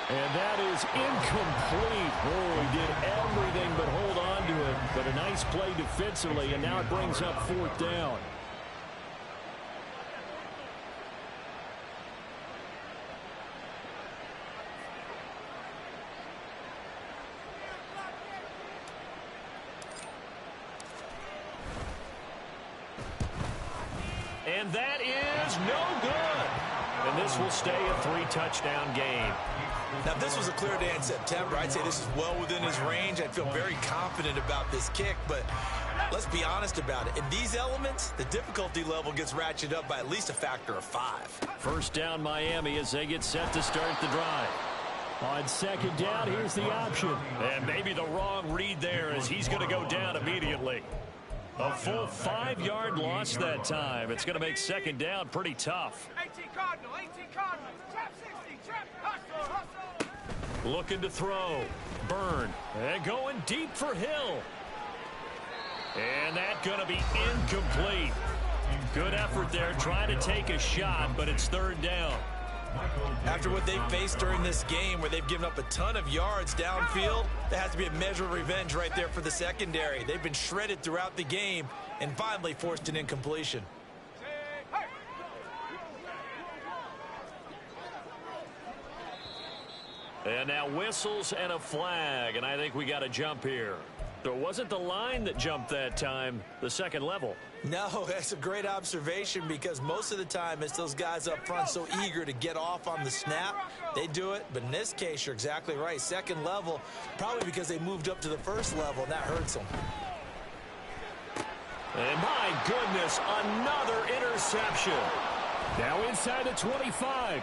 And that is incomplete. Oh, he did everything but hold on to it. But a nice play defensively, and now it brings up fourth down. And that is no good. And this will stay a 3-touchdown game. Now, if this was a clear day in September, I'd say this is well within his range. I'd feel very confident about this kick, but let's be honest about it. In these elements, the difficulty level gets ratcheted up by at least a factor of 5. First down, Miami, as they get set to start the drive. On second down, here's the option. And maybe the wrong read there as he's going to go down immediately. A full 5-yard loss that time. It's going to make second down pretty tough. 18 Cardinal, 18 Cardinal. Trap 60, trap, hustle, hustle. Looking to throw. Burn. And going deep for Hill. And that's going to be incomplete. Good effort there trying to take a shot, but it's third down. After what they faced during this game where they've given up a ton of yards downfield, there has to be a measure of revenge right there for the secondary. They've been shredded throughout the game and finally forced an incompletion. And now whistles and a flag, and I think we got a jump here. So it wasn't the line that jumped that time, the second level. No, that's a great observation because most of the time it's those guys up front so eager to get off on the snap. They do it, but in this case, you're exactly right. Second level, probably because they moved up to the first level, and that hurts them. And my goodness, another interception. Now inside the 25.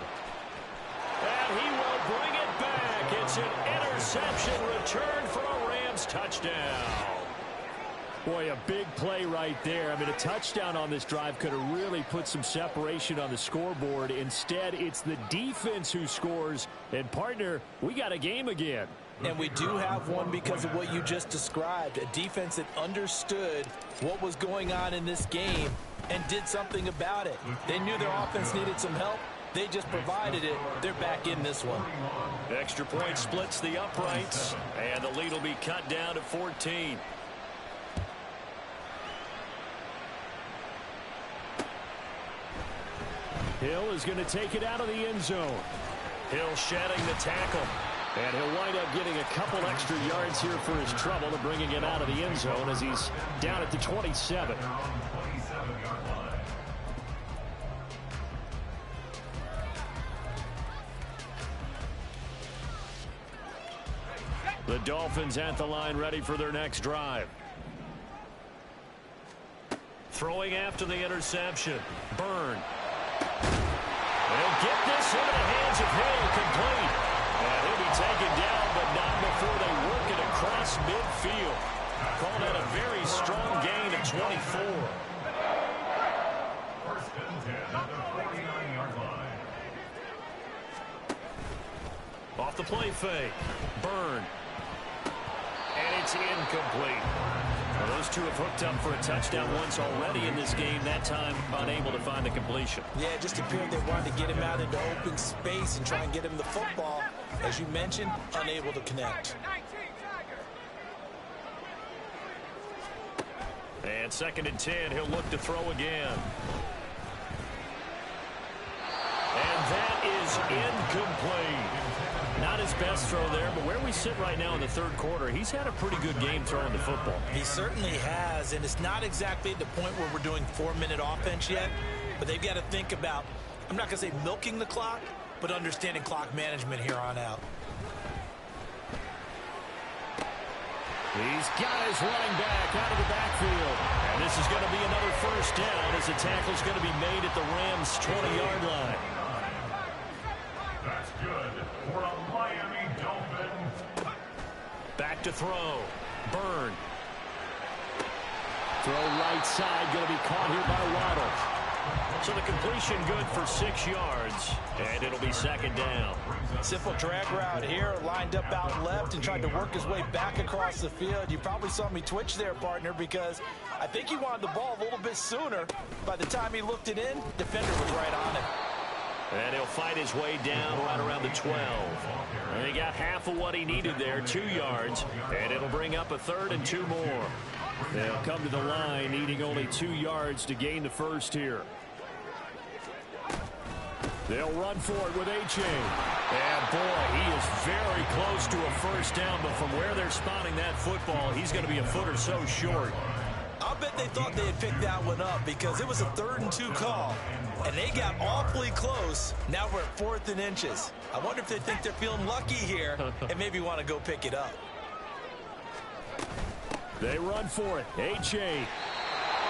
And he will bring it back. It's an interception return for a Rams touchdown. Boy, a big play right there. I mean, a touchdown on this drive could have really put some separation on the scoreboard. Instead, it's the defense who scores. And, partner, we got a game again. And we do have one because of what you just described, a defense that understood what was going on in this game and did something about it. They knew their offense needed some help. They just provided it. They're back in this one. Extra point splits the uprights, and the lead will be cut down to 14. Hill is going to take it out of the end zone. Hill shedding the tackle. And he'll wind up getting a couple extra yards here for his trouble and bringing it out of the end zone as he's down at the 27. The Dolphins at the line, ready for their next drive. Throwing after the interception. Byrne. They'll get this into the hands of Hill, complete. And he'll be taken down, but not before they work it across midfield. Called out a very strong gain of 24. First and 10 at the 49-yard line. Off the play fake. Byrne. And it's incomplete. Well, those two have hooked up for a touchdown once already in this game, that time unable to find the completion. Yeah, it just appeared they wanted to get him out into open space and try and get him the football. As you mentioned, unable to connect. And 2nd and 10, he'll look to throw again. And that is incomplete. Not his best throw there, but where we sit right now in the third quarter, he's had a pretty good game throwing the football. He certainly has, and it's not exactly at the point where we're doing 4-minute offense yet, but they've got to think about, I'm not going to say milking the clock, but understanding clock management here on out. He's got his running back out of the backfield. And this is going to be another first down as the tackle's going to be made at the Rams' 20-yard line. That's good for a Miami Dolphin. Back to throw. Byrne. Throw right side, going to be caught here by Waddle. So the completion good for 6 yards, and it'll be 2nd down. Simple drag route here, lined up out left and tried to work his way back across the field. You probably saw me twitch there, partner, because I think he wanted the ball a little bit sooner. By the time he looked it in, defender was right on it. And he'll fight his way down right around the 12. And he got half of what he needed there, 2 yards, and it'll bring up a 3rd and 2 more. They'll come to the line, needing only 2 yards to gain the first here. They'll run for it with A-Chain. And, boy, he is very close to a first down, but from where they're spotting that football, he's going to be a foot or so short. I'll bet they thought they had picked that one up because it was a 3rd and 2 call, and they got awfully close. Now we're at 4th and inches. I wonder if they think they're feeling lucky here and maybe want to go pick it up. They run for it. A-Chain.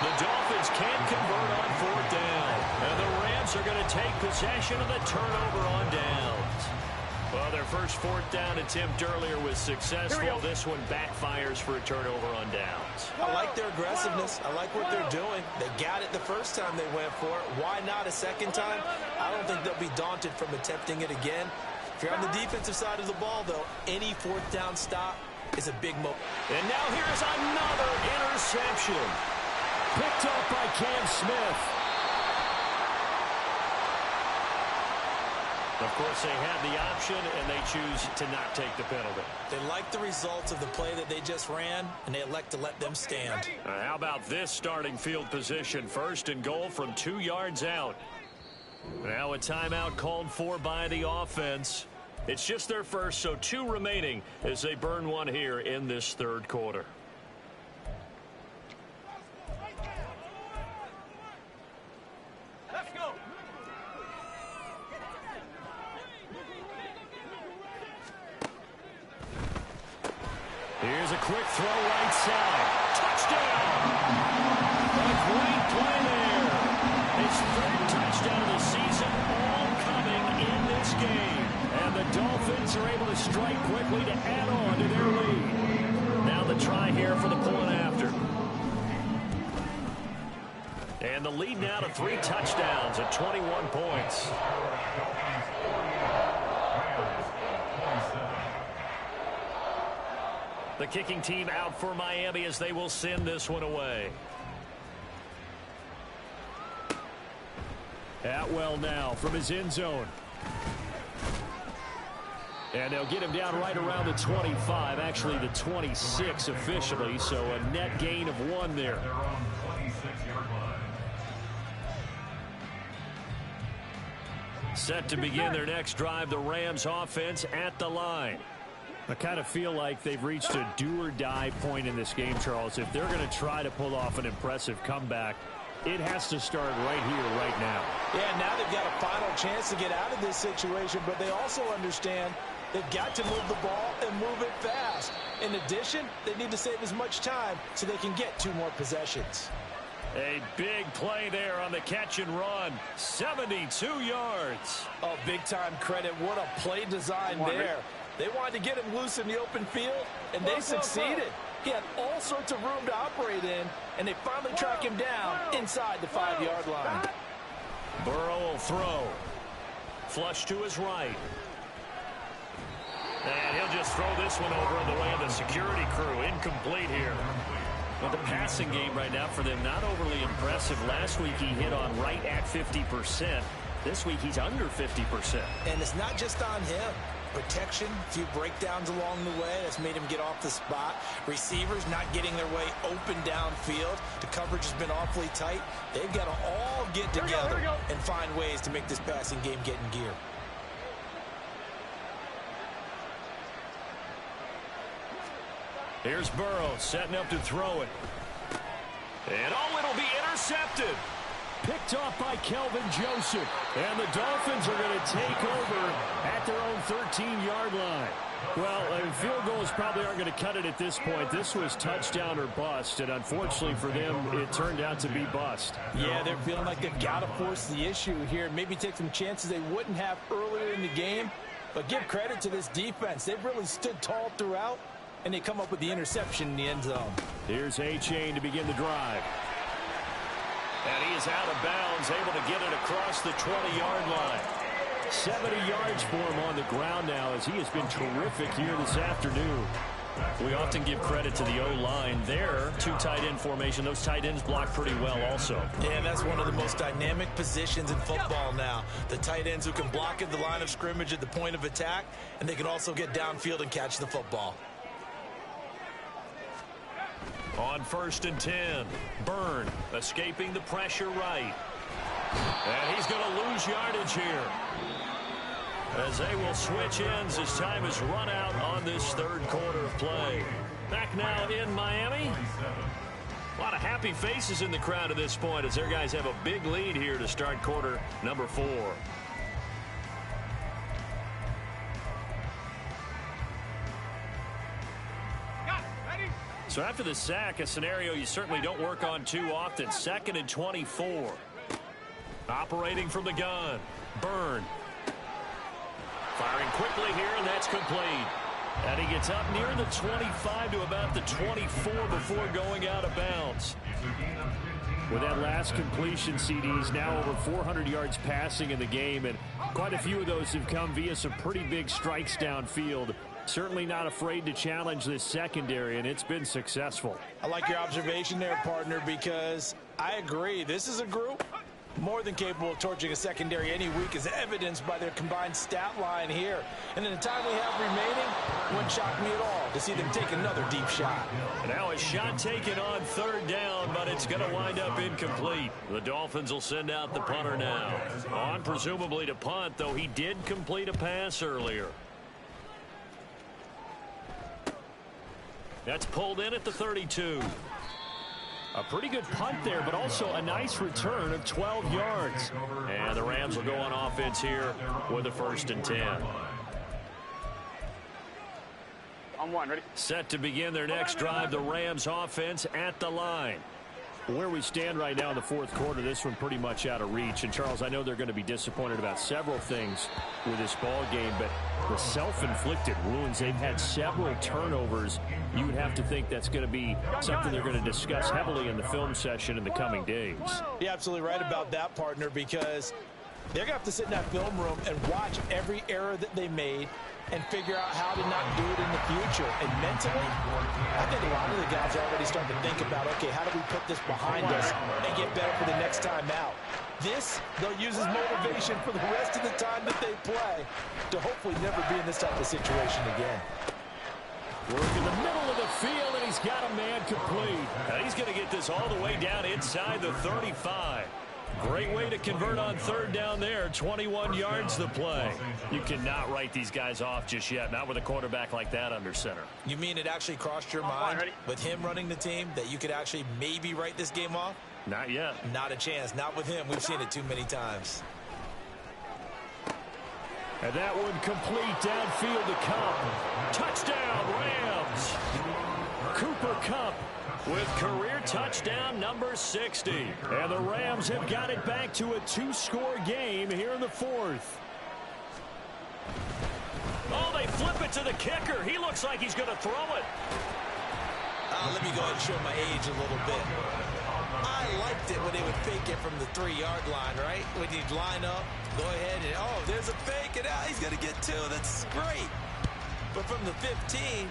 The Dolphins can't convert on 4th down. And the Rams are going to take possession of the turnover on downs. Well, their first 4th down attempt earlier was successful. This one backfires for a turnover on downs. I like their aggressiveness. I like what they're doing. They got it the first time they went for it. Why not a second time? I don't think they'll be daunted from attempting it again. If you're on the defensive side of the ball, though, any 4th down stop is a big moment. And now here's another interception. Picked up by Cam Smith. Of course, they had the option, and they choose to not take the penalty. They like the results of the play that they just ran, and they elect to let them stand. How about this starting field position? 1st and goal from 2 yards out. Now a timeout called for by the offense. It's just their first, so 2 remaining as they burn one here in this third quarter. Here's a quick throw right side. Touchdown! A great play there. His 3rd touchdown of the season, all coming in this game. And the Dolphins are able to strike quickly to add on to their lead. Now the try here for the pulling after. And the lead now to 3 touchdowns at 21 points. The kicking team out for Miami as they will send this one away. Atwell now from his end zone. And they'll get him down right around the 25, actually the 26 officially, so a net gain of 1 there. Set to begin their next drive, the Rams offense at the line. I kind of feel like they've reached a do-or-die point in this game, Charles. If they're going to try to pull off an impressive comeback, it has to start right here, right now. Yeah, now they've got a final chance to get out of this situation, but they also understand They've got to move the ball and move it fast. In addition, they need to save as much time so they can get 2 more possessions. A big play there on the catch and run. 72 yards. Oh, big-time credit. What a play design there. They wanted to get him loose in the open field, and they succeeded. He had all sorts of room to operate in, and they finally track him down inside the 5-yard line. Burrow will throw. Flush to his right. And he'll just throw this one over on the way of the security crew. Incomplete here. But the passing game right now for them, not overly impressive. Last week he hit on right at 50%. This week he's under 50%. And it's not just on him. Protection, a few breakdowns along the way. That's made him get off the spot. Receivers not getting their way open downfield. The coverage has been awfully tight. They've got to all get together and find ways to make this passing game get in gear. Here's Burrow setting up to throw it. And it'll be intercepted. Picked off by Kelvin Joseph. And the Dolphins are going to take over at their own 13-yard line. Well, field goals probably aren't going to cut it at this point. This was touchdown or bust, and unfortunately for them, it turned out to be bust. Yeah, they're feeling like they've got to force the issue here. Maybe take some chances they wouldn't have earlier in the game. But give credit to this defense. They've really stood tall throughout, and they come up with the interception in the end zone. Here's A-Chain to begin the drive. And he is out of bounds, able to get it across the 20-yard line. 70 yards for him on the ground now as he has been terrific here this afternoon. We often give credit to the O-line there. 2 tight end formation. Those tight ends block pretty well also. Yeah, that's one of the most dynamic positions in football now. The tight ends who can block at the line of scrimmage at the point of attack, and they can also get downfield and catch the football. On 1st and 10, Byrne escaping the pressure right. And he's going to lose yardage here, as they will switch ends as time is run out on this 3rd quarter of play. Back now in Miami. A lot of happy faces in the crowd at this point as their guys have a big lead here to start quarter number 4. So after the sack, a scenario you certainly don't work on too often. 2nd and 24. Operating from the gun. Byrne. Firing quickly here, and that's complete. And he gets up near the 25 to about the 24 before going out of bounds. With that last completion, CDs now over 400 yards passing in the game, and quite a few of those have come via some pretty big strikes downfield. Certainly not afraid to challenge this secondary, and it's been successful. I like your observation there, partner, because I agree. This is a group more than capable of torching a secondary any week, as evidenced by their combined stat line here. And in the time we have remaining, it wouldn't shock me at all to see them take another deep shot. Now a shot taken on 3rd down, but it's going to wind up incomplete. The Dolphins will send out the punter now. On presumably to punt, though he did complete a pass earlier. That's pulled in at the 32. A pretty good punt there, but also a nice return of 12 yards. And the Rams will go on offense here with a 1st and 10. On 1, ready? Set to begin their next drive, the Rams offense at the line. Where we stand right now in the 4th quarter, this one pretty much out of reach. And, Charles, I know they're going to be disappointed about several things with this ball game, but the self-inflicted wounds, they've had several turnovers. You would have to think that's going to be something they're going to discuss heavily in the film session in the coming days. You're absolutely right about that, partner, because they're going to have to sit in that film room and watch every error that they made and figure out how to not do it in the future. And mentally, I think a lot of the guys are already starting to think about, okay, how do we put this behind us and get better for the next time out? This, they'll use as motivation for the rest of the time that they play to hopefully never be in this type of situation again. Work in the middle of the field, and he's got a man complete. Now he's going to get this all the way down inside the 35. Great way to convert on 3rd down there. 21 yards the play. You cannot write these guys off just yet, not with a quarterback like that under center. You mean it actually crossed your mind with him running the team that you could actually maybe write this game off? Not yet. Not a chance. Not with him. We've seen it too many times. And that one complete downfield to Kupp. Touchdown, Rams. Cooper Kupp with career touchdown number 60. And the Rams have got it back to a 2-score game here in the fourth. Oh, they flip it to the kicker. He looks like he's going to throw it. Let me go ahead and show my age a little bit. I liked it when they would fake it from the 3-yard line, right? When you'd line up, go ahead and, oh, there's a fake, and he's going to get 2. That's great. But from the 15,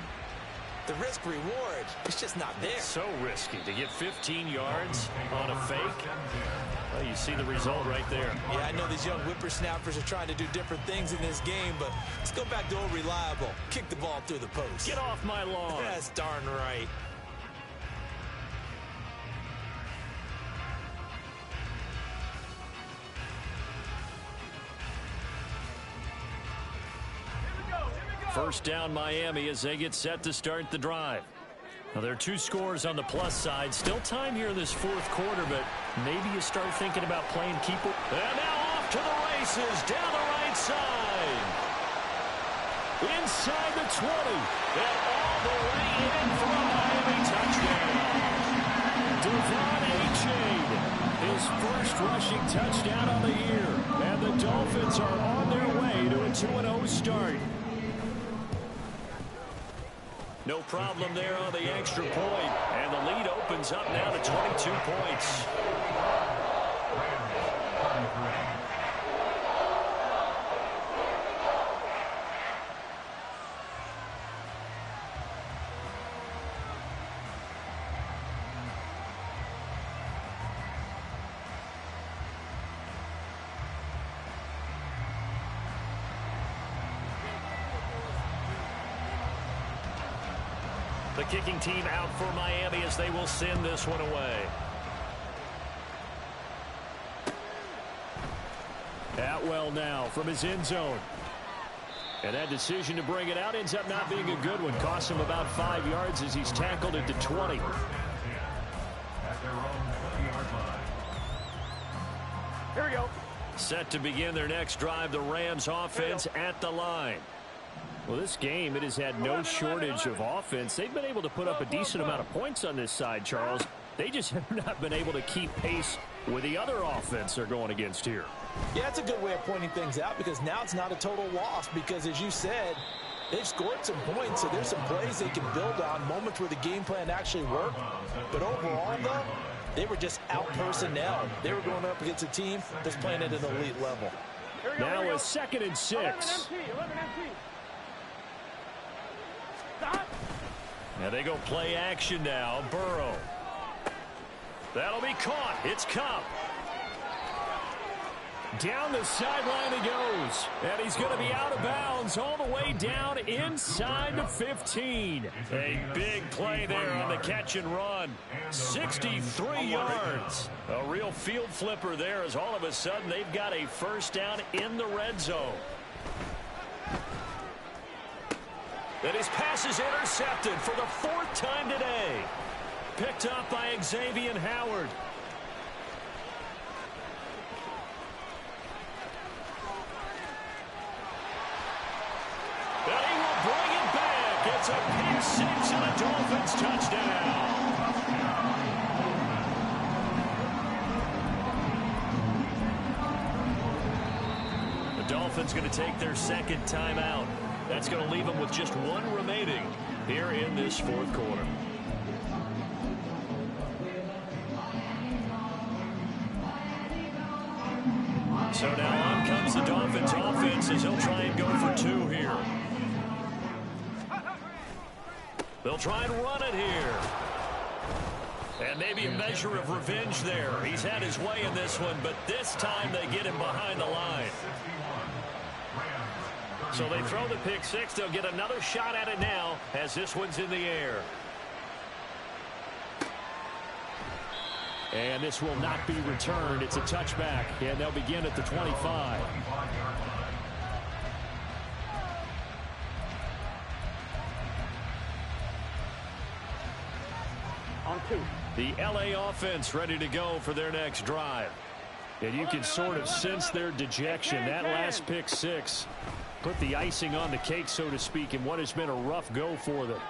the risk-reward, it's just not there. So risky to get 15 yards on a fake. Well, you see the result right there. Yeah, I know these young whippersnappers are trying to do different things in this game, but let's go back to old reliable. Kick the ball through the post. Get off my lawn. That's darn right. First down Miami as they get set to start the drive. Now, there are 2 scores on the plus side. Still time here in this fourth quarter, but maybe you start thinking about playing keeper. And now off to the races down the right side. Inside the 20. And all the way in for a Miami touchdown. Devon A-Chain, his first rushing touchdown on the year. And the Dolphins are on their way to a 2-0 start. No problem there on the extra point. And the lead opens up now to 22 points. The kicking team out for Miami as they will send this one away. Atwell now from his end zone. And that decision to bring it out ends up not being a good one. Costs him about 5 yards as he's tackled it to 20. At their own 20-yard line. Here we go. Set to begin their next drive, the Rams offense at the line. Well, this game, it has had no shortage of offense. They've been able to put up a decent amount of points on this side, Charles. They just have not been able to keep pace with the other offense they're going against here. Yeah, that's a good way of pointing things out because now it's not a total loss because, as you said, they've scored some points, so there's some plays they can build on, moments where the game plan actually worked. But overall, though, they were just out-personnel. They were going up against a team that's playing at an elite level. Now a 2nd and 6. Now they go play action now. Burrow. That'll be caught. It's Kupp. Down the sideline he goes. And he's going to be out of bounds all the way down inside the 15. A big play there on the catch and run. 63 yards. A real field flipper there as all of a sudden they've got a first down in the red zone. And his pass is intercepted for the 4th time today. Picked up by Xavier Howard. And he will bring it back. It's a pick 6 and a Dolphins touchdown. The Dolphins going to take their 2nd timeout. That's going to leave them with just 1 remaining here in this 4th quarter. So now on comes the Dolphins offense as he'll try and go for 2 here. They'll try and run it here. And maybe a measure of revenge there. He's had his way in this one, but this time they get him behind the line. So they throw the pick 6. They'll get another shot at it now as this one's in the air. And this will not be returned. It's a touchback, and they'll begin at the 25. On 2. The LA offense ready to go for their next drive. And you can sort of sense their dejection. That last pick six put the icing on the cake, so to speak, in what has been a rough go for them.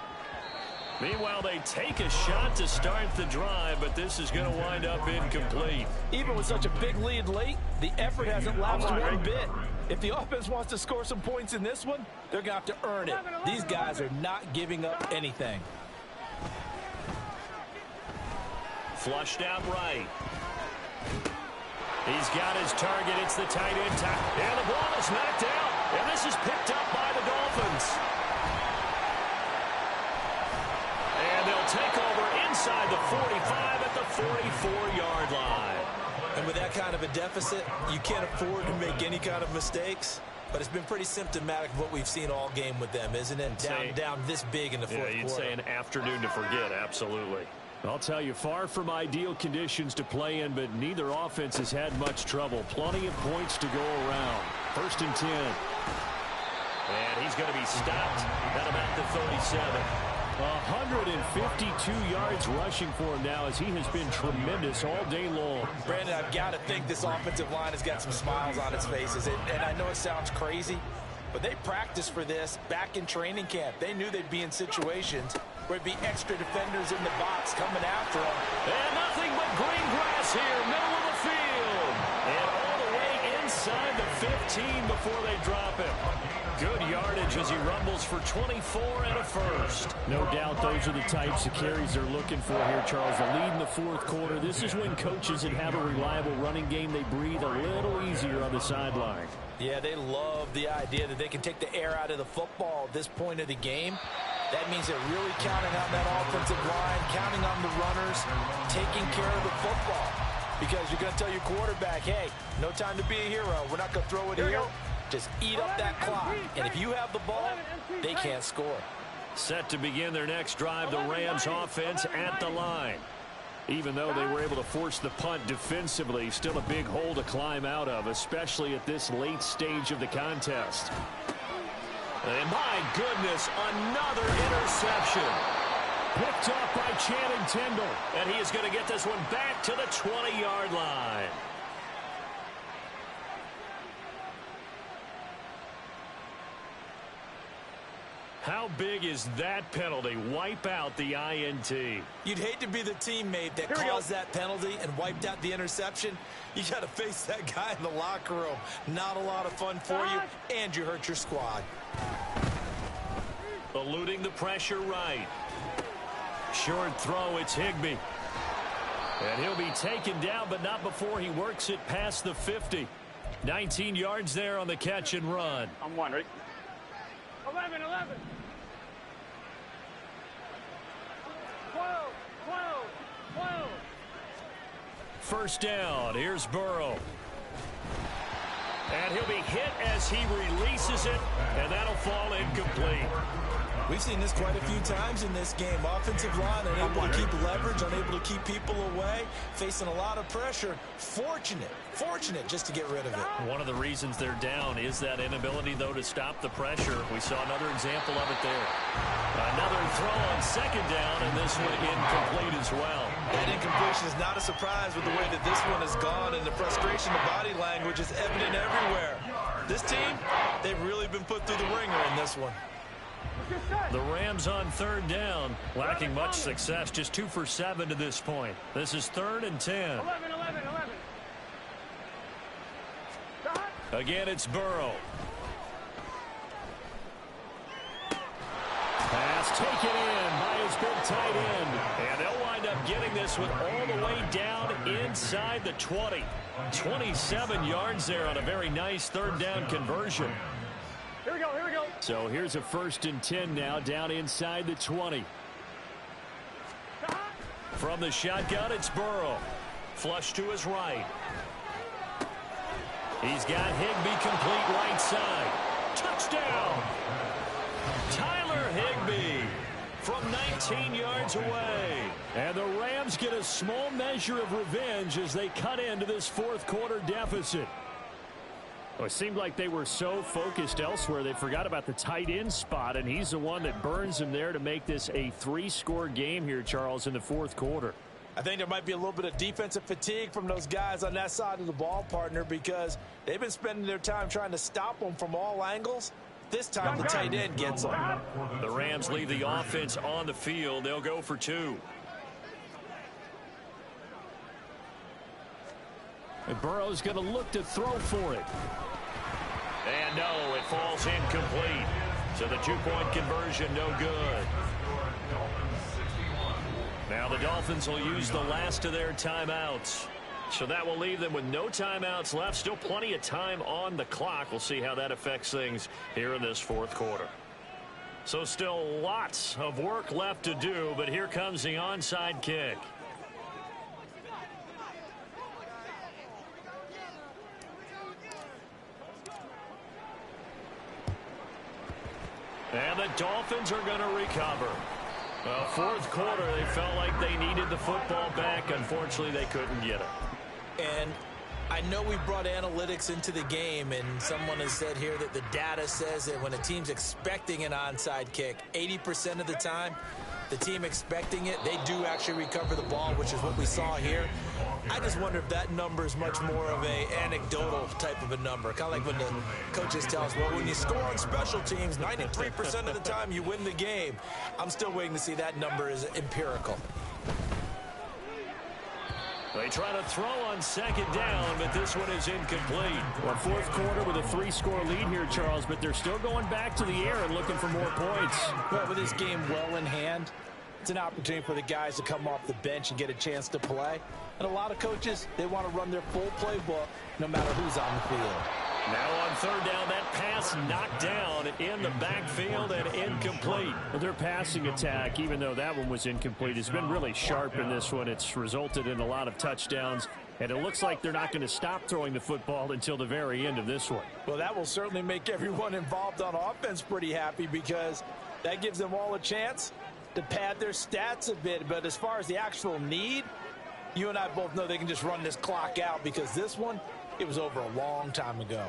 Meanwhile, they take a shot to start the drive, but this is going to wind up incomplete. Even with such a big lead late, the effort hasn't lapsed one bit. If the offense wants to score some points in this one, they're going to have to earn it. These guys are not giving up anything. Flushed out right. He's got his target. It's the tight end time. And the ball is knocked out. And this is picked up by the Dolphins. And they'll take over inside the 45 at the 44-yard line. And with that kind of a deficit, you can't afford to make any kind of mistakes. But it's been pretty symptomatic of what we've seen all game with them, isn't it? Down this big in the fourth quarter. You'd say an afternoon to forget, absolutely. I'll tell you, far from ideal conditions to play in, but neither offense has had much trouble. Plenty of points to go around. 1st and 10. And he's going to be stopped at about the 37. 152 yards rushing for him now, as he has been tremendous all day long. Brandon, I've got to think this offensive line has got some smiles on its faces. And I know it sounds crazy, but they practiced for this back in training camp. They knew they'd be in situations where it'd be extra defenders in the box coming after them. And nothing but green grass here, middle of the field. And all the way inside the 15 before they drop him. Good yardage as he rumbles for 24 and a first. No doubt those are the types of carries they're looking for here, Charles. The lead in the fourth quarter. This is when coaches that have a reliable running game, they breathe a little easier on the sideline. Yeah, they love the idea that they can take the air out of the football at this point of the game. That means they're really counting on that offensive line, counting on the runners, taking care of the football. Because you're going to tell your quarterback, hey, no time to be a hero. We're not going to throw it here. Just eat up that clock. And if you have the ball, they can't score. Set to begin their next drive, the Rams offense at the line. Even though they were able to force the punt defensively, still a big hole to climb out of, especially at this late stage of the contest. And my goodness, another interception. Picked off by Channing Tindall. And he is going to get this one back to the 20-yard line. How big is that penalty? Wipe out the INT. You'd hate to be the teammate that caused that penalty and wiped out the interception. You got to face that guy in the locker room. Not a lot of fun for you, and you hurt your squad. Eluding the pressure right. Short throw, it's Higbee. And he'll be taken down, but not before he works it past the 50. 19 yards there on the catch and run. I'm one, right? 11. 12. First down. Here's Burrow. And he'll be hit as he releases it, and that'll fall incomplete. We've seen this quite a few times in this game. Offensive line unable to keep leverage, unable to keep people away, facing a lot of pressure. Fortunate just to get rid of it. One of the reasons they're down is that inability, though, to stop the pressure. We saw another example of it there. Another throw on second down, and this one incomplete as well. That incompletion is not a surprise with the way that this one has gone, and the frustration, the body language is evident everywhere. This team, they've really been put through the ringer in this one. The Rams on third down, lacking much success, just 2 for 7 to this point. This is 3rd and 10. 11. Again, it's Burrow. Pass taken in by his big tight end. And they'll wind up getting this one all the way down inside the 20. 27 yards there on a very nice third down conversion. Here we go. So here's a 1st and 10 now, down inside the 20. From the shotgun, it's Burrow. Flush to his right. He's got Higbee complete right side. Touchdown! Tyler Higbee from 19 yards away. And the Rams get a small measure of revenge as they cut into this fourth quarter deficit. Well, it seemed like they were so focused elsewhere they forgot about the tight end spot, and he's the one that burns them there to make this a 3-score game here, Charles, in the fourth quarter. I think there might be a little bit of defensive fatigue from those guys on that side of the ball, partner, because they've been spending their time trying to stop them from all angles. This time the tight end gets them. The Rams leave the offense on the field. They'll go for 2. And Burrow's going to look to throw for it. And no, it falls incomplete. So the 2-point conversion, no good. Now the Dolphins will use the last of their timeouts. So that will leave them with no timeouts left. Still plenty of time on the clock. We'll see how that affects things here in this fourth quarter. So still lots of work left to do, but here comes the onside kick. And the Dolphins are going to recover. Well, fourth quarter, they felt like they needed the football back. Unfortunately, they couldn't get it. And I know we brought analytics into the game, and someone has said here that the data says that when a team's expecting an onside kick, 80% of the time, the team expecting it, they do actually recover the ball, which is what we saw here. I just wonder if that number is much more of a anecdotal type of a number. Kind of like when the coaches tell us, well, when you score on special teams, 93% of the time you win the game. I'm still waiting to see that number is empirical. They try to throw on second down, but this one is incomplete. Well, fourth quarter with a 3-score lead here, Charles, but they're still going back to the air and looking for more points. Well, with this game well in hand, it's an opportunity for the guys to come off the bench and get a chance to play. And a lot of coaches, they want to run their full playbook no matter who's on the field. Now on third down, that pass knocked down in the backfield and incomplete. Well, their passing attack, even though that one was incomplete, has been really sharp in this one. It's resulted in a lot of touchdowns, and it looks like they're not going to stop throwing the football until the very end of this one. Well, that will certainly make everyone involved on offense pretty happy because that gives them all a chance to pad their stats a bit. But as far as the actual need, you and I both know they can just run this clock out because this one, it was over a long time ago.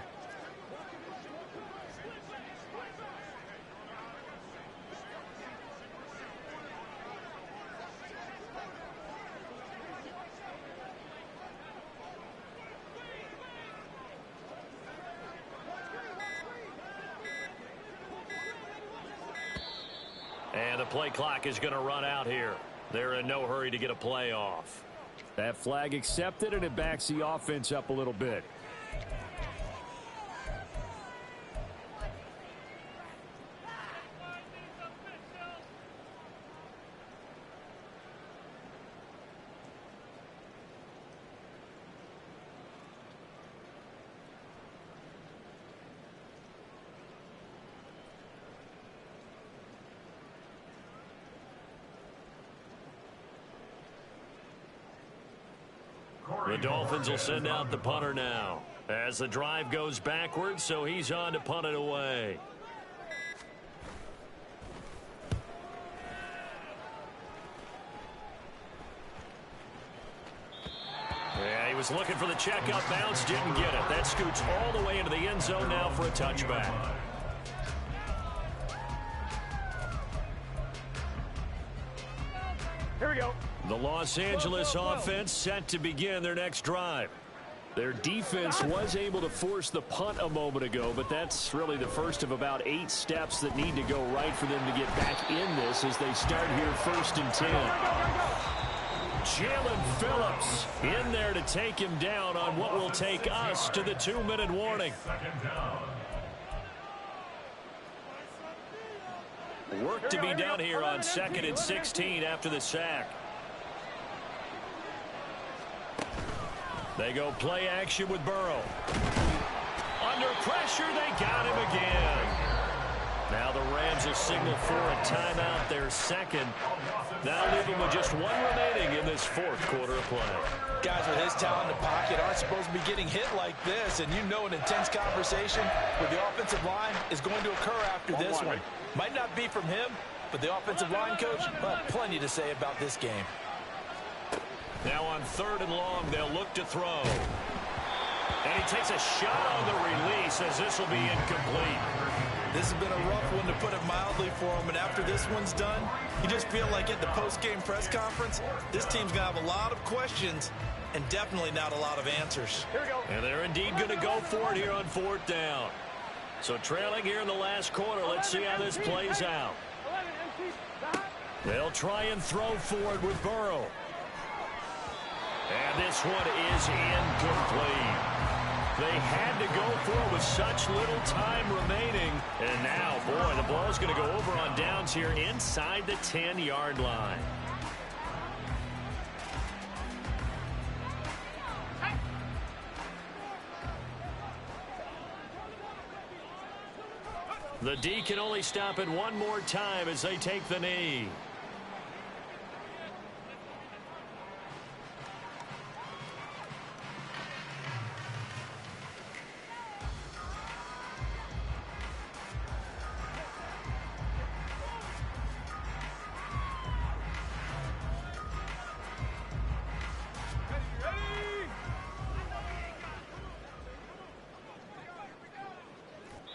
And the play clock is going to run out here. They're in no hurry to get a play off. That flag accepted, and it backs the offense up a little bit. The Dolphins will send out the punter now as the drive goes backwards, so he's on to punt it away. Yeah, he was looking for the checkup bounce, didn't get it. That scoots all the way into the end zone now for a touchback. Here we go. The Los Angeles offense set to begin their next drive. Their defense was able to force the punt a moment ago, but that's really the first of about 8 steps that need to go right for them to get back in this as they start here 1st and 10. Jalen Phillips in there to take him down on what will take us to the 2-minute warning. Work to be done here on 2nd and 16 after the sack. They go play action with Burrow. Under pressure, they got him again. Now the Rams will signal for a timeout, their second. Now leaving with just 1 remaining in this 4th quarter of play. Guys with his talent in the pocket aren't supposed to be getting hit like this, and you know an intense conversation with the offensive line is going to occur after this one. Might not be from him, but the offensive line coach, well, plenty to say about this game. Now on 3rd and long, they'll look to throw. And he takes a shot on the release as this will be incomplete. This has been a rough one, to put it mildly, for him. And after this one's done, you just feel like at the post-game press conference, this team's going to have a lot of questions and definitely not a lot of answers. Here we go. And they're indeed going to go for it here on 4th down. So trailing here in the last quarter. Let's see how this plays out. 11, MC. They'll try and throw for it with Burrow. And this one is incomplete. They had to go for it with such little time remaining. And now, boy, the ball's going to go over on downs here inside the 10-yard line. The D can only stop it one more time as they take the knee.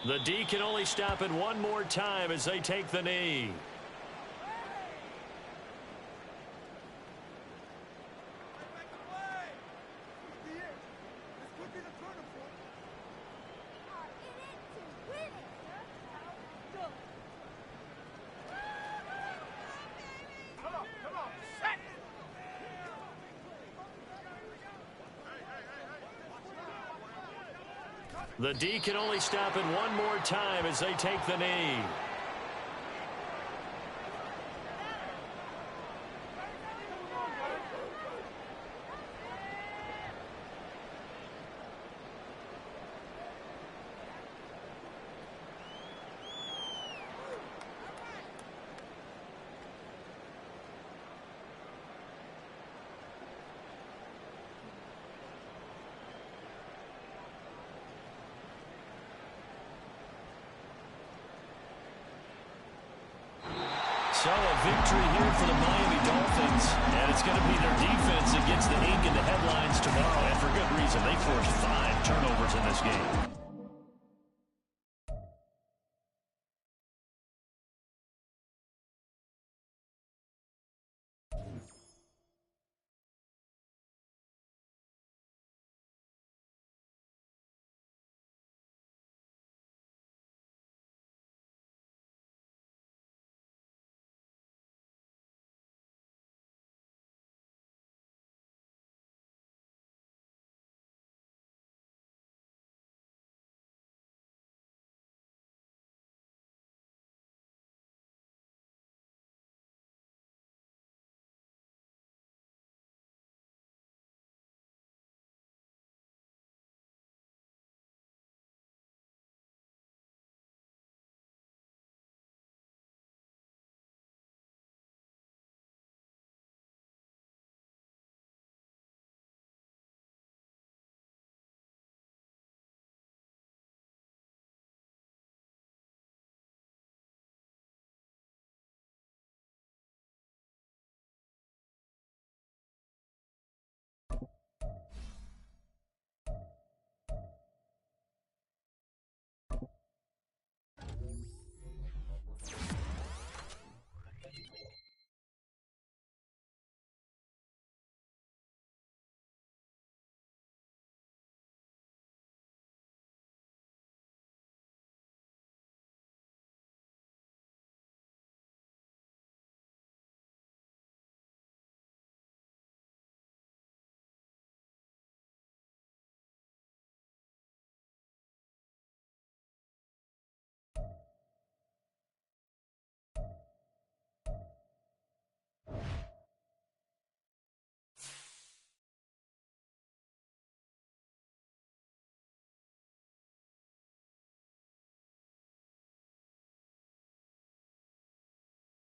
The D can only stop it one more time as they take the knee. The D can only stop it one more time as they take the knee. So a victory here for the Miami Dolphins, and it's going to be their defense that gets the ink in the headlines tomorrow, and for good reason. They forced 5 turnovers in this game.